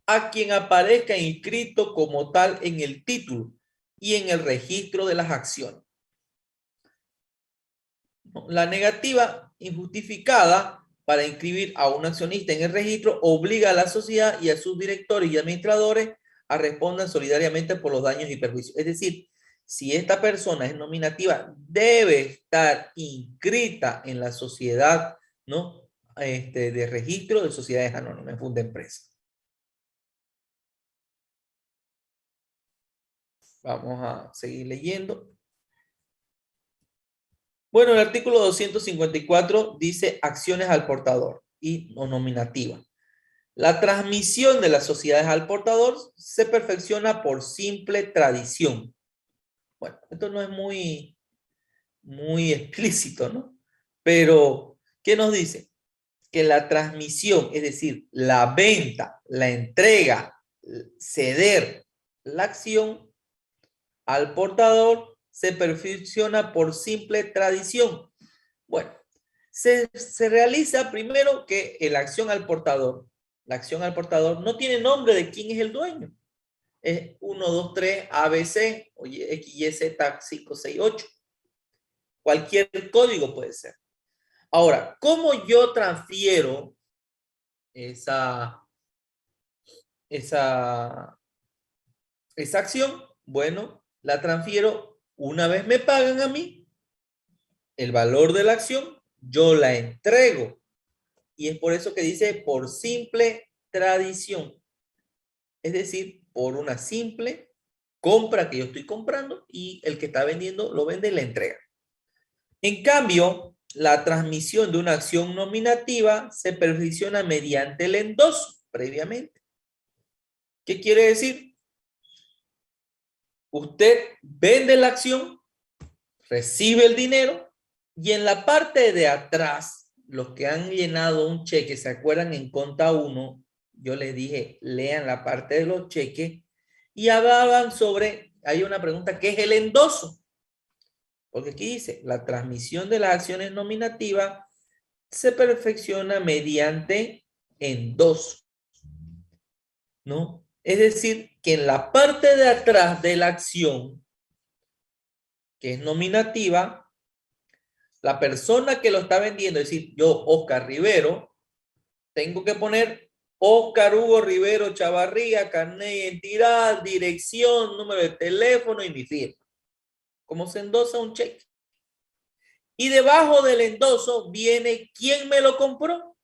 a quien aparezca inscrito como tal en el título y en el registro de las acciones. La negativa injustificada para inscribir a un accionista en el registro obliga a la sociedad y a sus directores y administradores a responder solidariamente por los daños y perjuicios. Es decir, si esta persona es nominativa, debe estar inscrita en la sociedad, ¿no? De registro de sociedades anónimas, en funda empresa. Vamos a seguir leyendo. Bueno, el artículo 254 dice acciones al portador y no nominativa. La transmisión de las sociedades al portador se perfecciona por simple tradición. Bueno, esto no es muy explícito, ¿no? Pero, ¿qué nos dice? Que la transmisión, es decir, la venta, la entrega, ceder la acción al portador se perfecciona por simple tradición. Bueno, se realiza primero que la acción al portador. La acción al portador no tiene nombre de quién es el dueño. Es 1, 2, 3, ABC, o X, Y, Z, 5, 6, 8. Cualquier código puede ser. Ahora, ¿cómo yo transfiero esa esa acción, bueno, la transfiero. Una vez me pagan a mí el valor de la acción, yo la entrego. Y es por eso que dice por simple tradición. Es decir, por una simple compra que yo estoy comprando y el que está vendiendo lo vende y la entrega. En cambio, la transmisión de una acción nominativa se perfecciona mediante el endoso previamente. ¿Qué quiere decir? Usted vende la acción, recibe el dinero y en la parte de atrás, los que han llenado un cheque, ¿se acuerdan en Conta 1? Yo les dije, lean la parte de los cheques y hablaban sobre, hay una pregunta, ¿qué es el endoso? Porque aquí dice, la transmisión de las acciones nominativas se perfecciona mediante endoso, ¿no? Es decir, que en la parte de atrás de la acción, que es nominativa, la persona que lo está vendiendo, es decir, yo, Oscar Rivero, tengo que poner Oscar Hugo Rivero Chavarría, carnet de identidad, dirección, número de teléfono y mi firma. ¿Cómo se endosa un cheque? Y debajo del endoso viene quién me lo compró.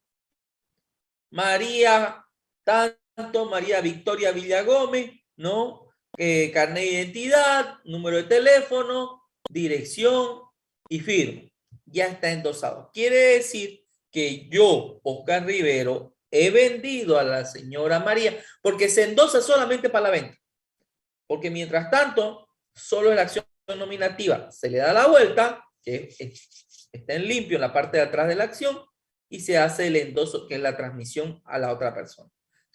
María tanto, María Victoria Villagómez, ¿no? Carnet de identidad, número de teléfono, dirección y firma. Ya está endosado. Quiere decir que yo, Oscar Rivero, he vendido a la señora María porque se endosa solamente para la venta. Porque mientras tanto, solo es la acción nominativa. Se le da la vuelta, que está en limpio en la parte de atrás de la acción, y se hace el endoso, que es la transmisión a la otra persona.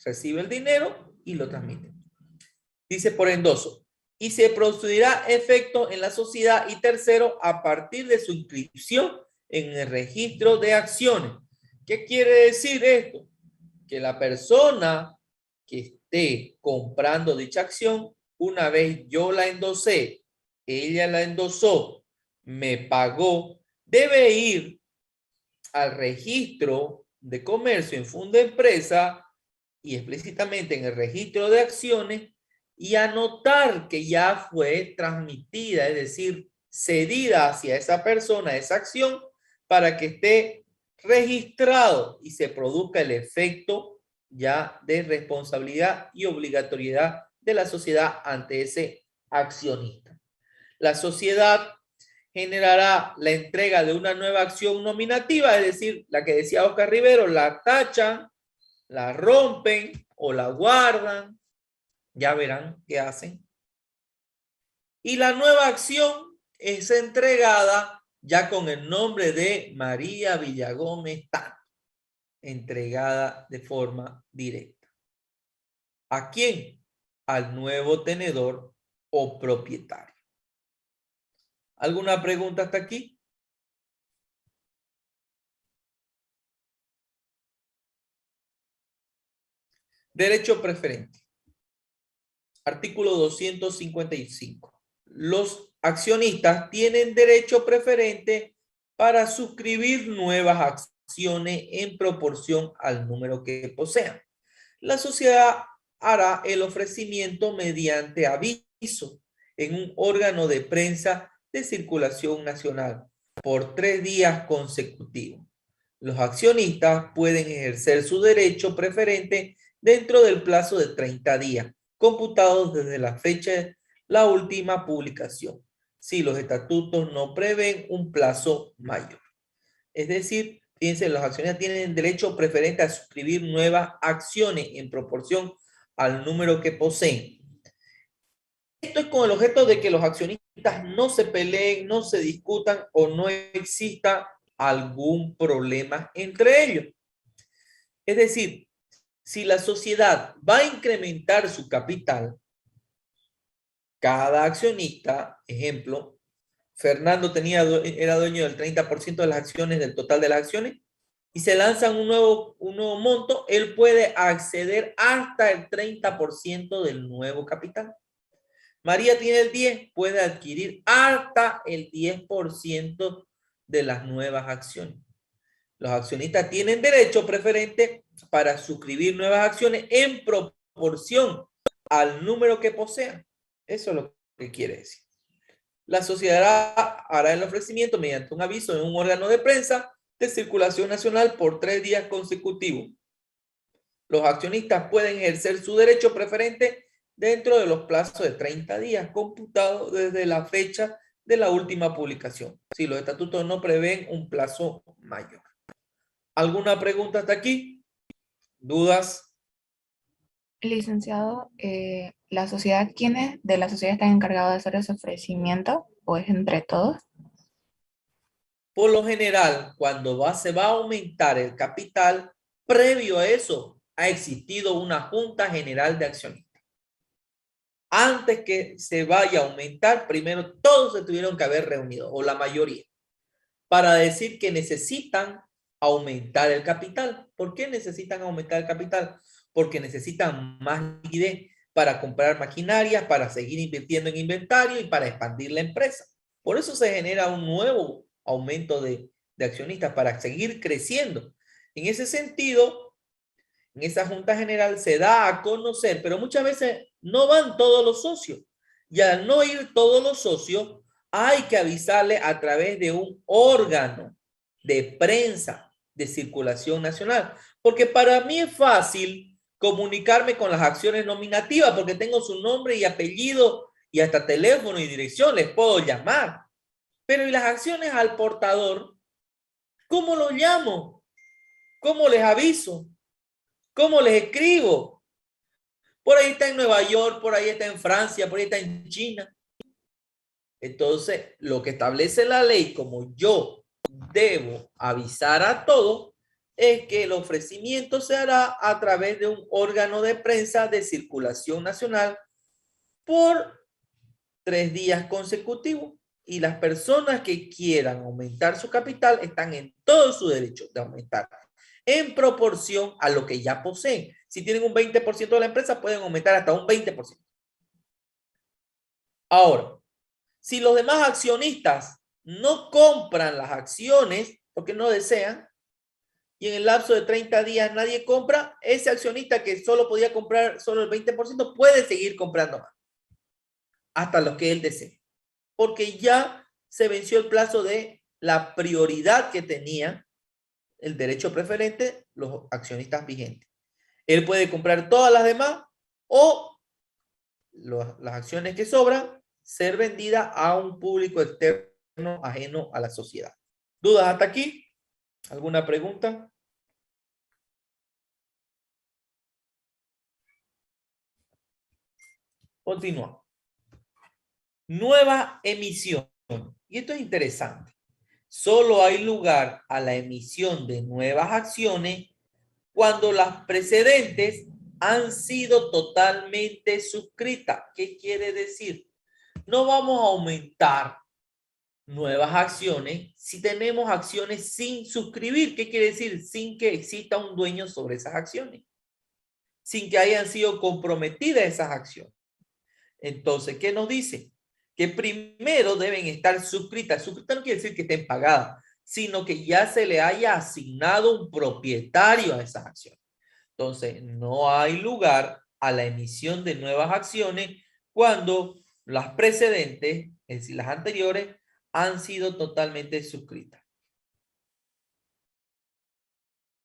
Recibe el dinero y lo transmite. Dice por endoso. Y se producirá efecto en la sociedad y tercero a partir de su inscripción en el registro de acciones. ¿Qué quiere decir esto? Que la persona que esté comprando dicha acción, una vez yo la endosé, ella la endosó, me pagó, debe ir al registro de comercio en Funda Empresa y explícitamente en el registro de acciones y anotar que ya fue transmitida, es decir, cedida hacia esa persona esa acción para que esté registrado y se produzca el efecto ya de responsabilidad y obligatoriedad de la sociedad ante ese accionista. La sociedad generará la entrega de una nueva acción nominativa, es decir, la que decía Oscar Rivero, la tachan, la rompen o la guardan, ya verán qué hacen. Y la nueva acción es entregada ya con el nombre de María Villagómez Tanto, entregada de forma directa. ¿A quién? Al nuevo tenedor o propietario. ¿Alguna pregunta hasta aquí? Derecho preferente. Artículo 255. Los accionistas tienen derecho preferente para suscribir nuevas acciones en proporción al número que posean. La sociedad hará el ofrecimiento mediante aviso en un órgano de prensa de circulación nacional por 3 días consecutivos. Los accionistas pueden ejercer su derecho preferente dentro del plazo de 30 días, computados desde la fecha de la última publicación, si los estatutos no prevén un plazo mayor. Es decir, fíjense, los accionistas tienen derecho preferente a suscribir nuevas acciones en proporción al número que poseen. Esto es con el objeto de que los accionistas no se peleen, no se discutan o no exista algún problema entre ellos. Es decir, si la sociedad va a incrementar su capital, cada accionista, ejemplo, Fernando era dueño del 30% de las acciones, del total de las acciones, y se lanza un nuevo monto, él puede acceder hasta el 30% del nuevo capital. María tiene el 10, puede adquirir hasta el 10% de las nuevas acciones. Los accionistas tienen derecho preferente para suscribir nuevas acciones en proporción proporción al número que posean. Eso es lo que quiere decir. La sociedad hará el ofrecimiento mediante un aviso en un órgano de prensa de circulación nacional por 3 días consecutivos. Los accionistas pueden ejercer su derecho preferente dentro de los plazos de 30 días, computados desde la fecha de la última publicación. Si los estatutos no prevén un plazo mayor. ¿Alguna pregunta hasta aquí? ¿Dudas? Licenciado, ¿la sociedad, quiénes de la sociedad están encargados de hacer ese ofrecimiento o es entre todos? Por lo general, cuando se va a aumentar el capital, previo a eso ha existido una Junta General de Accionistas. Antes que se vaya a aumentar, primero todos se tuvieron que haber reunido, o la mayoría, para decir que necesitan aumentar el capital. ¿Por qué necesitan aumentar el capital? Porque necesitan más liquidez para comprar maquinarias, para seguir invirtiendo en inventario y para expandir la empresa. Por eso se genera un nuevo aumento de accionistas para seguir creciendo. En ese sentido, en esa Junta General se da a conocer, pero muchas veces no van todos los socios. Y al no ir todos los socios, hay que avisarle a través de un órgano de prensa de circulación nacional. Porque para mí es fácil comunicarme con las acciones nominativas porque tengo su nombre y apellido y hasta teléfono y dirección, les puedo llamar. Pero ¿y las acciones al portador? ¿Cómo lo llamo? ¿Cómo les aviso? ¿Cómo les escribo? Por ahí está en Nueva York, por ahí está en Francia, por ahí está en China. Entonces, lo que establece la ley, como yo debo avisar a todos, es que el ofrecimiento se hará a través de un órgano de prensa de circulación nacional por 3 días consecutivos. Y las personas que quieran aumentar su capital están en todo su derecho de aumentar en proporción a lo que ya poseen. Si tienen un 20% de la empresa, pueden aumentar hasta un 20%. Ahora, si los demás accionistas no compran las acciones porque no desean, y en el lapso de 30 días nadie compra, ese accionista que solo podía comprar solo el 20% puede seguir comprando más, hasta lo que él desee, porque ya se venció el plazo de la prioridad que tenía el derecho preferente los accionistas vigentes. Él puede comprar todas las demás o las acciones que sobran ser vendidas a un público externo ajeno a la sociedad. ¿Dudas hasta aquí? ¿Alguna pregunta? Continúa. Nueva emisión. Y esto es interesante. Solo hay lugar a la emisión de nuevas acciones cuando las precedentes han sido totalmente suscritas. ¿Qué quiere decir? No vamos a aumentar nuevas acciones si tenemos acciones sin suscribir. ¿Qué quiere decir? Sin que exista un dueño sobre esas acciones. Sin que hayan sido comprometidas esas acciones. Entonces, ¿qué nos dice? Que primero deben estar suscritas. Suscritas no quiere decir que estén pagadas, sino que ya se le haya asignado un propietario a esas acciones. Entonces, no hay lugar a la emisión de nuevas acciones cuando las precedentes, es decir, las anteriores, han sido totalmente suscritas.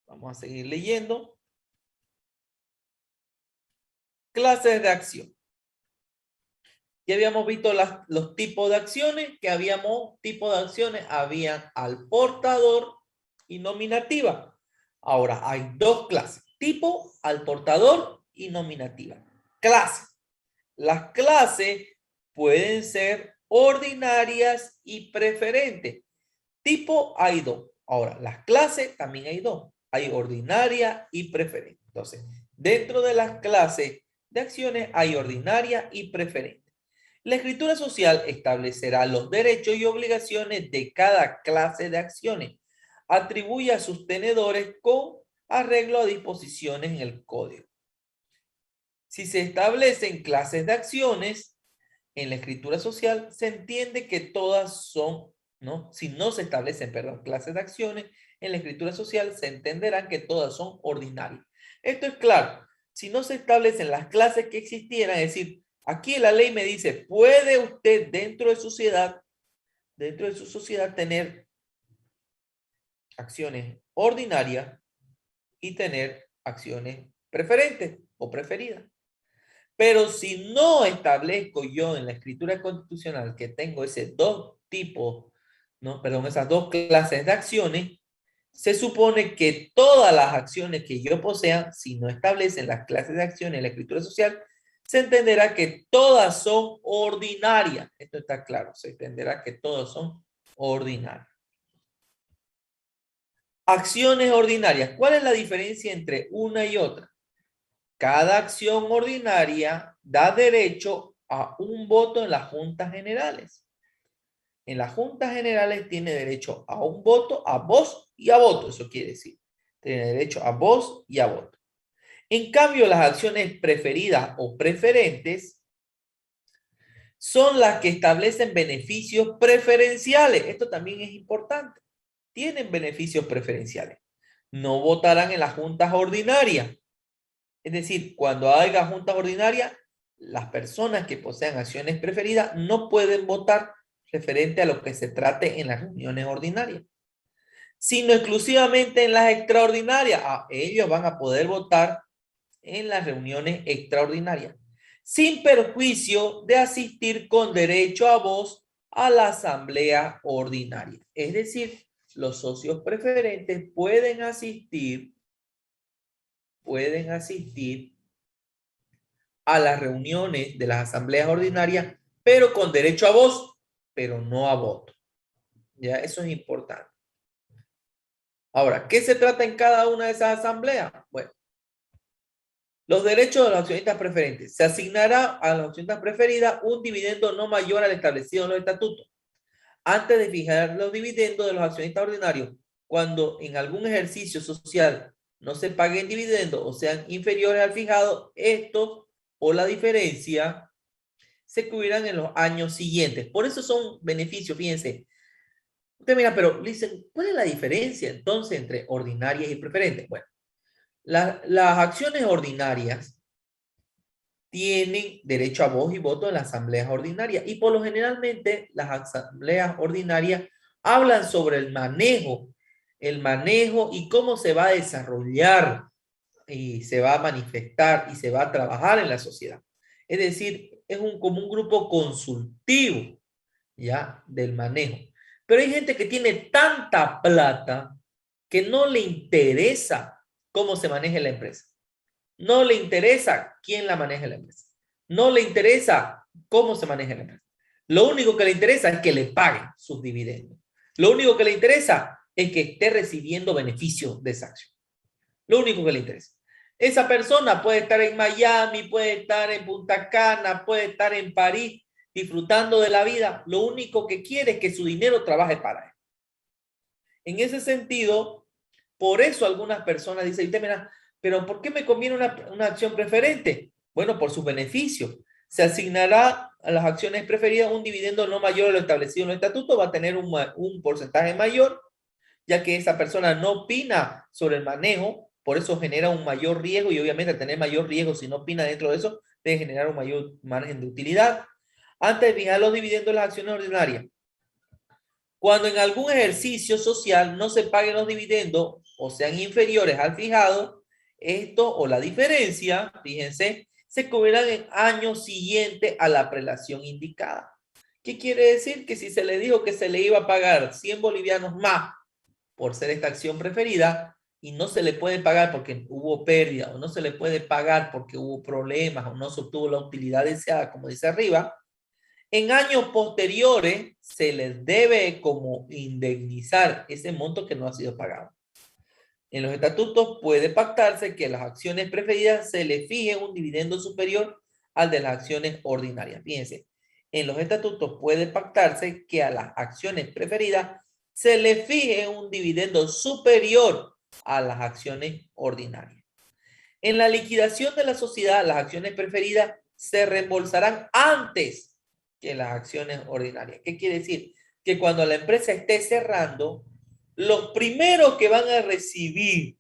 Vamos a seguir leyendo. Clases de acción. Ya habíamos visto los tipos de acciones, habían al portador y nominativa. Ahora hay dos clases, tipo, al portador y nominativa. Clases. Las clases pueden ser ordinarias y preferentes. Tipo hay dos. Ahora, las clases también hay dos. Hay ordinaria y preferente. Entonces, dentro de las clases de acciones hay ordinaria y preferente. La escritura social establecerá los derechos y obligaciones de cada clase de acciones. Atribuye a sus tenedores con arreglo a disposiciones en el código. Si se establecen clases de acciones en la escritura social, se entiende que todas son, ¿no? Si no se establecen, perdón, clases de acciones en la escritura social, se entenderán que todas son ordinarias. Esto es claro. si no se establecen las clases que existieran, es decir, aquí la ley me dice, puede usted dentro de su sociedad tener acciones ordinarias y tener acciones preferentes o preferidas. Pero si no establezco yo en la escritura constitucional que tengo ese dos tipos, no, perdón, esas dos clases de acciones, se supone que todas las acciones que yo posea, si no establecen las clases de acciones en la escritura social, se entenderá que todas son ordinarias. Esto está claro, se entenderá que todas son ordinarias. Acciones ordinarias. ¿Cuál es la diferencia entre una y otra? Cada acción ordinaria da derecho a un voto en las juntas generales. En las juntas generales tiene derecho a un voto, a voz y a voto. Eso quiere decir, tiene derecho a voz y a voto. En cambio, las acciones preferidas o preferentes son las que establecen beneficios preferenciales. Esto también es importante. Tienen beneficios preferenciales. No votarán en las juntas ordinarias. Es decir, cuando haya juntas ordinarias, las personas que posean acciones preferidas no pueden votar referente a lo que se trate en las reuniones ordinarias, sino exclusivamente en las extraordinarias. Ellos van a poder votar en las reuniones extraordinarias, sin perjuicio de asistir con derecho a voz a la asamblea ordinaria. Es decir, los socios preferentes pueden asistir a las reuniones de las asambleas ordinarias, pero con derecho a voz, pero no a voto. Ya, eso es importante. Ahora, ¿qué se trata en cada una de esas asambleas? Bueno, los derechos de los accionistas preferentes. Se asignará a los accionistas preferidas un dividendo no mayor al establecido en los estatutos. Antes de fijar los dividendos de los accionistas ordinarios, cuando en algún ejercicio social no se paguen dividendos o sean inferiores al fijado, estos o la diferencia se cubrirán en los años siguientes. Por eso son beneficios, fíjense. Usted mira, pero le dicen, ¿cuál es la diferencia entonces entre ordinarias y preferentes? Bueno, las acciones ordinarias tienen derecho a voz y voto en las asambleas ordinarias y por lo generalmente las asambleas ordinarias hablan sobre el manejo y cómo se va a desarrollar y se va a manifestar y se va a trabajar en la sociedad. Es decir, es como un grupo consultivo, ¿ya? Del manejo. Pero hay gente que tiene tanta plata que no le interesa cómo se maneja la empresa. No le interesa quién la maneja la empresa. No le interesa cómo se maneja la empresa. Lo único que le interesa es que le paguen sus dividendos. Lo único que le interesa es que esté recibiendo beneficios de esa acción. Lo único que le interesa. Esa persona puede estar en Miami, puede estar en Punta Cana, puede estar en París, disfrutando de la vida. Lo único que quiere es que su dinero trabaje para él. En ese sentido, por eso algunas personas dicen, mira, pero ¿por qué me conviene una acción preferente? Bueno, por sus beneficios. Se asignará a las acciones preferidas un dividendo no mayor a lo establecido en el estatuto, va a tener un porcentaje mayor, ya que esa persona no opina sobre el manejo, por eso genera un mayor riesgo y obviamente al tener mayor riesgo, si no opina dentro de eso, debe generar un mayor margen de utilidad. Antes de fijar los dividendos de las acciones ordinarias, cuando en algún ejercicio social no se paguen los dividendos o sean inferiores al fijado, esto o la diferencia, fíjense, se cubrirán en años siguientes a la prelación indicada. ¿Qué quiere decir? Que si se le dijo que se le iba a pagar 100 bolivianos más por ser esta acción preferida y no se le puede pagar porque hubo pérdida o no se le puede pagar porque hubo problemas o no se obtuvo la utilidad deseada, como dice arriba, en años posteriores se les debe como indemnizar ese monto que no ha sido pagado. En los estatutos puede pactarse que a las acciones preferidas se le fije un dividendo superior al de las acciones ordinarias. Fíjense, en los estatutos puede pactarse que a las acciones preferidas se le fije un dividendo superior a las acciones ordinarias. En la liquidación de la sociedad, las acciones preferidas se reembolsarán antes que las acciones ordinarias. ¿Qué quiere decir? Que cuando la empresa esté cerrando, los primeros que van a recibir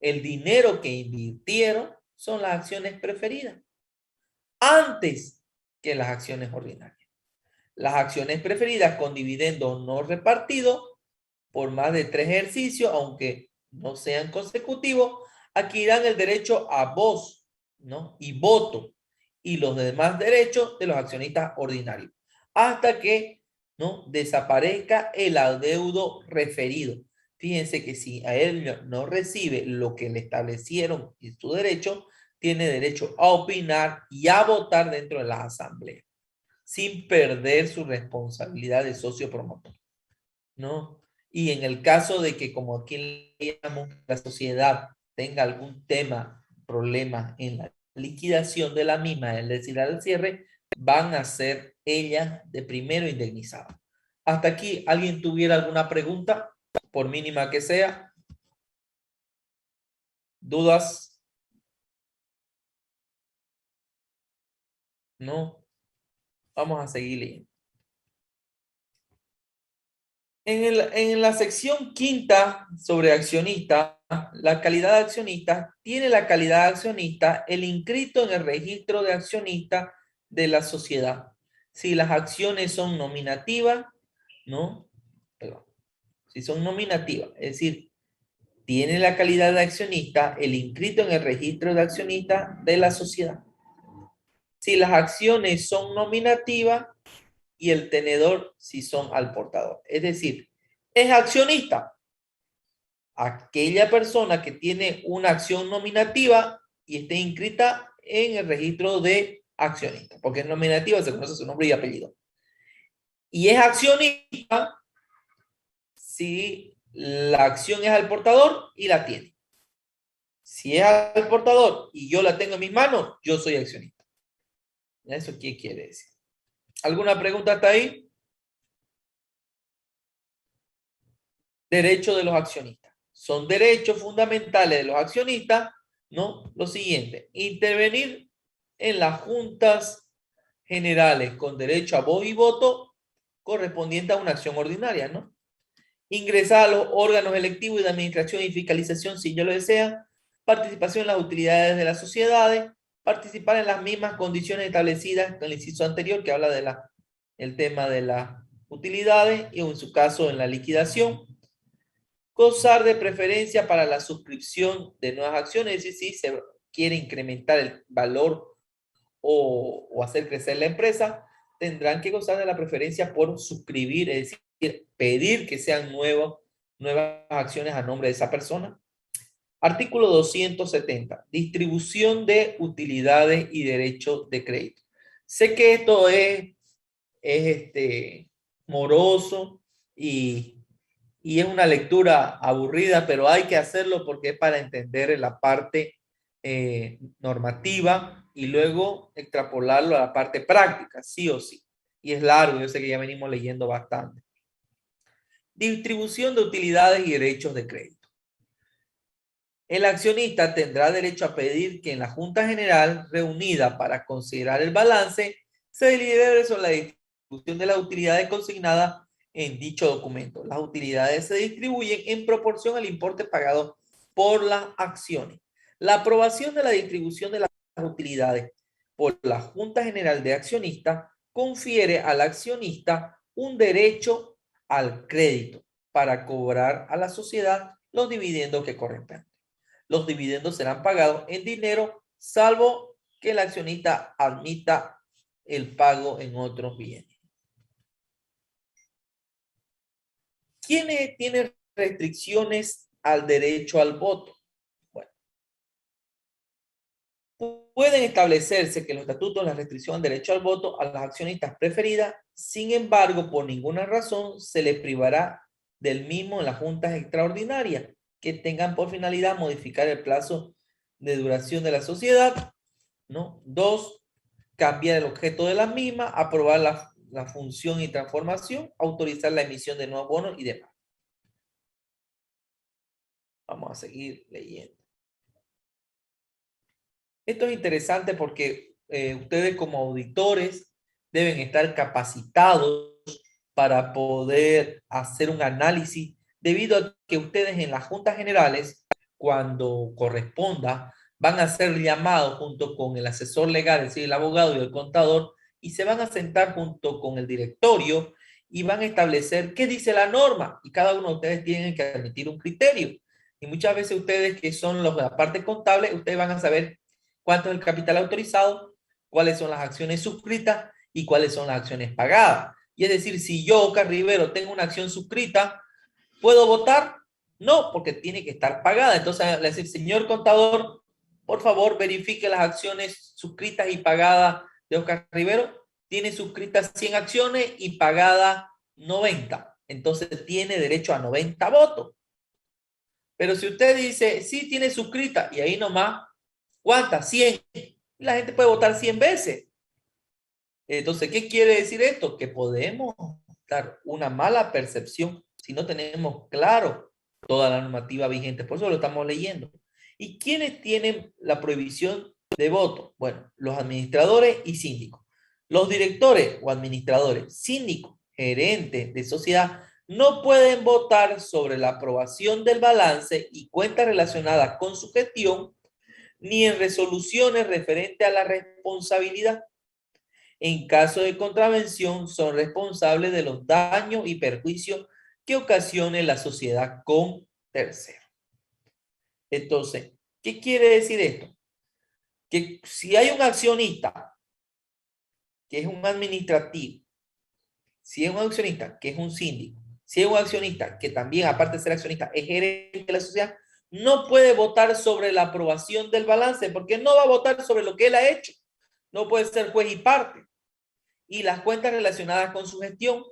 el dinero que invirtieron son las acciones preferidas antes que las acciones ordinarias. Las acciones preferidas con dividendo no repartido por más de 3 ejercicios, aunque no sean consecutivos, adquirirán el derecho a voz, ¿no? Y voto y los demás derechos de los accionistas ordinarios hasta que, ¿no?, desaparezca el adeudo referido. Fíjense que si a él no recibe lo que le establecieron y su derecho, tiene derecho a opinar y a votar dentro de la asamblea, sin perder su responsabilidad de socio promotor, ¿no? Y en el caso de que, como aquí le llamamos, la sociedad tenga algún tema, problema en la liquidación de la misma, es decir, al cierre, van a ser ellas de primero indemnizadas. Hasta aquí, ¿alguien tuviera alguna pregunta, por mínima que sea? ¿Dudas? No. Vamos a seguir leyendo. En la sección quinta sobre accionista, la calidad de accionista, tiene la calidad de accionista el inscrito en el registro de accionistas de la sociedad. Si las acciones son nominativas, ¿no? Perdón. Si son nominativas, es decir, tiene la calidad de accionista el inscrito en el registro de accionistas de la sociedad. Si las acciones son nominativas, y el tenedor si son al portador. Es decir, es accionista aquella persona que tiene una acción nominativa y esté inscrita en el registro de accionistas, porque es nominativa, se conoce su nombre y apellido. Y es accionista si la acción es al portador y la tiene. Si es al portador y yo la tengo en mis manos, yo soy accionista. ¿Eso qué quiere decir? ¿Alguna pregunta hasta ahí? Derechos de los accionistas. Son derechos fundamentales de los accionistas, ¿no? Lo siguiente: intervenir en las juntas generales con derecho a voz y voto correspondiente a una acción ordinaria, ¿no? Ingresar a los órganos electivos y de administración y fiscalización si yo lo desea, participación en las utilidades de las sociedades, participar en las mismas condiciones establecidas en el inciso anterior que habla de el tema de las utilidades y en su caso en la liquidación. Gozar de preferencia para la suscripción de nuevas acciones, es decir, si se quiere incrementar el valor o hacer crecer la empresa, tendrán que gozar de la preferencia por suscribir, es decir, pedir que sean nuevas acciones a nombre de esa persona. Artículo 270, distribución de utilidades y derechos de crédito. Sé que esto es moroso y es una lectura aburrida, pero hay que hacerlo porque es para entender la parte normativa y luego extrapolarlo a la parte práctica, sí o sí. Y es largo, yo sé que ya venimos leyendo bastante. Distribución de utilidades y derechos de crédito. El accionista tendrá derecho a pedir que en la Junta General reunida para considerar el balance se delibere sobre la distribución de las utilidades consignadas en dicho documento. Las utilidades se distribuyen en proporción al importe pagado por las acciones. La aprobación de la distribución de las utilidades por la Junta General de Accionistas confiere al accionista un derecho al crédito para cobrar a la sociedad los dividendos que corresponden. Los dividendos serán pagados en dinero, salvo que el accionista admita el pago en otros bienes. ¿Quiénes tienen restricciones al derecho al voto? Bueno, pueden establecerse que los estatutos la restricción al derecho al voto a las accionistas preferidas, sin embargo, por ninguna razón se les privará del mismo en las juntas extraordinarias que tengan por finalidad modificar el plazo de duración de la sociedad, ¿no? 2, cambiar el objeto de la misma, aprobar la función y transformación, autorizar la emisión de nuevos bonos y demás. Vamos a seguir leyendo. Esto es interesante porque ustedes como auditores deben estar capacitados para poder hacer un análisis debido a que ustedes en las juntas generales, cuando corresponda, van a ser llamados junto con el asesor legal, es decir, el abogado y el contador, y se van a sentar junto con el directorio y van a establecer qué dice la norma. Y cada uno de ustedes tiene que admitir un criterio. Y muchas veces ustedes que son los de la parte contable, ustedes van a saber cuánto es el capital autorizado, cuáles son las acciones suscritas y cuáles son las acciones pagadas. Y es decir, si yo, Oscar Rivero, tengo una acción suscrita, ¿puedo votar? No, porque tiene que estar pagada. Entonces, le dice, señor contador, por favor, verifique las acciones suscritas y pagadas de Oscar Rivero. Tiene suscritas 100 acciones y pagada 90. Entonces, tiene derecho a 90 votos. Pero si usted dice, sí, tiene suscrita, y ahí nomás, ¿cuántas? 100. La gente puede votar 100 veces. Entonces, ¿qué quiere decir esto? Que podemos dar una mala percepción si no tenemos claro toda la normativa vigente. Por eso lo estamos leyendo. ¿Y quiénes tienen la prohibición de voto? Bueno, los administradores y síndicos. Los directores o administradores, síndicos, gerentes de sociedad no pueden votar sobre la aprobación del balance y cuentas relacionadas con su gestión, ni en resoluciones referentes a la responsabilidad. En caso de contravención, son responsables de los daños y perjuicios que ocasione la sociedad con terceros. Entonces, ¿qué quiere decir esto? Que si hay un accionista que es un administrativo, si es un accionista que es un síndico, si es un accionista que también, aparte de ser accionista, es gerente de la sociedad, no puede votar sobre la aprobación del balance porque no va a votar sobre lo que él ha hecho. No puede ser juez y parte. Y las cuentas relacionadas con su gestión,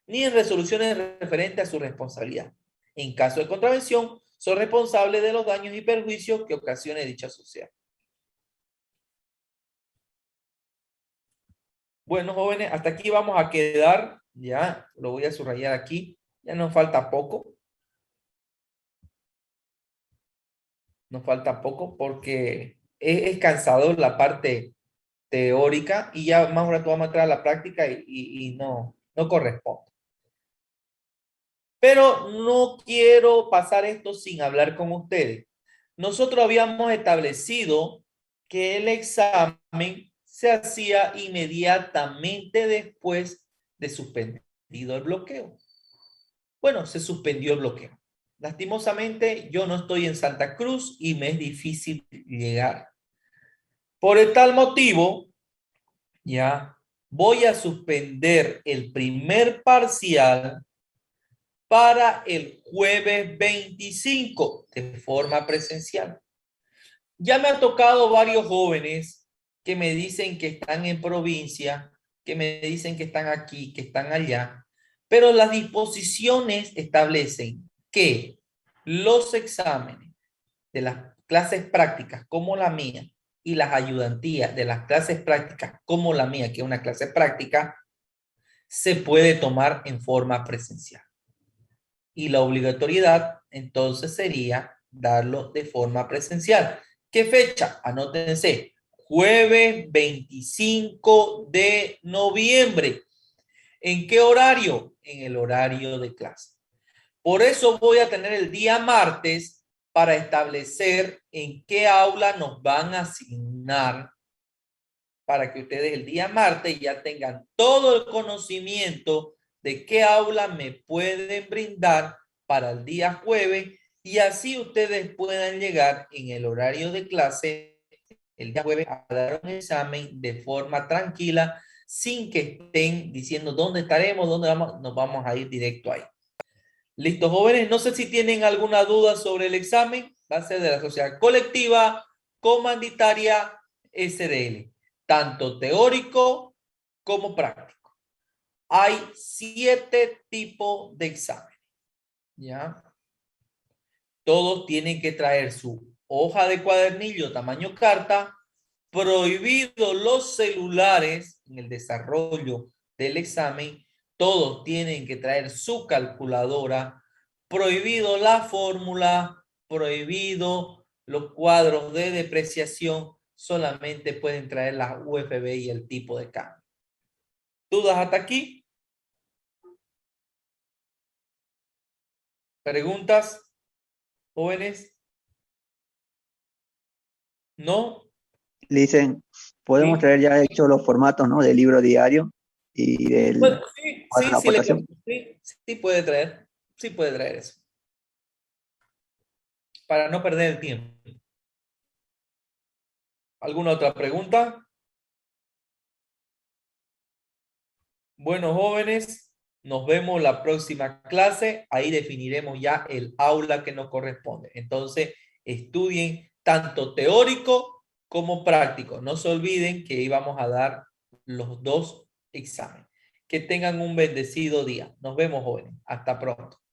ni en resoluciones referentes a su responsabilidad. En caso de contravención, son responsables de los daños y perjuicios que ocasione dicha sociedad. Bueno, jóvenes, hasta aquí vamos a quedar. Ya, lo voy a subrayar aquí. Ya nos falta poco. Nos falta poco porque es cansador la parte teórica y ya más un rato vamos a entrar a la práctica y no corresponde. Pero no quiero pasar esto sin hablar con ustedes. Nosotros habíamos establecido que el examen se hacía inmediatamente después de suspendido el bloqueo. Bueno, se suspendió el bloqueo. Lastimosamente, yo no estoy en Santa Cruz y me es difícil llegar. Por el tal motivo, ya voy a suspender el primer parcial para el jueves 25 de forma presencial. Ya me ha tocado varios jóvenes que me dicen que están en provincia, que me dicen que están aquí, que están allá, pero las disposiciones establecen que los exámenes de las clases prácticas como la mía y las ayudantías de las clases prácticas como la mía, que es una clase práctica, se puede tomar en forma presencial. Y la obligatoriedad entonces sería darlo de forma presencial. ¿Qué fecha? Anótense, jueves 25 de noviembre. ¿En qué horario? En el horario de clase. Por eso voy a tener el día martes para establecer en qué aula nos van a asignar para que ustedes el día martes ya tengan todo el conocimiento de qué aula me pueden brindar para el día jueves y así ustedes puedan llegar en el horario de clase el día jueves a dar un examen de forma tranquila sin que estén diciendo dónde estaremos, dónde vamos, nos vamos a ir directo ahí. Listo, jóvenes, no sé si tienen alguna duda sobre el examen, va a ser de la sociedad colectiva, comanditaria, SRL, tanto teórico como práctico. Hay 7 tipos de examen, ¿ya? Todos tienen que traer su hoja de cuadernillo tamaño carta, prohibido los celulares en el desarrollo del examen, todos tienen que traer su calculadora, prohibido la fórmula, prohibido los cuadros de depreciación, solamente pueden traer las UFB y el tipo de cambio. ¿Dudas hasta aquí? ¿Preguntas, jóvenes? ¿No? Le dicen, podemos ¿Sí? traer ya hecho los formatos, ¿no? Del libro diario y Bueno, del sí, cuadro de sí, aportación. sí, sí puede traer. Sí puede traer eso. Para no perder el tiempo. ¿Alguna otra pregunta? Bueno, jóvenes, nos vemos la próxima clase. Ahí definiremos ya el aula que nos corresponde. Entonces, estudien tanto teórico como práctico. No se olviden que íbamos a dar los dos exámenes. Que tengan un bendecido día. Nos vemos, jóvenes. Hasta pronto.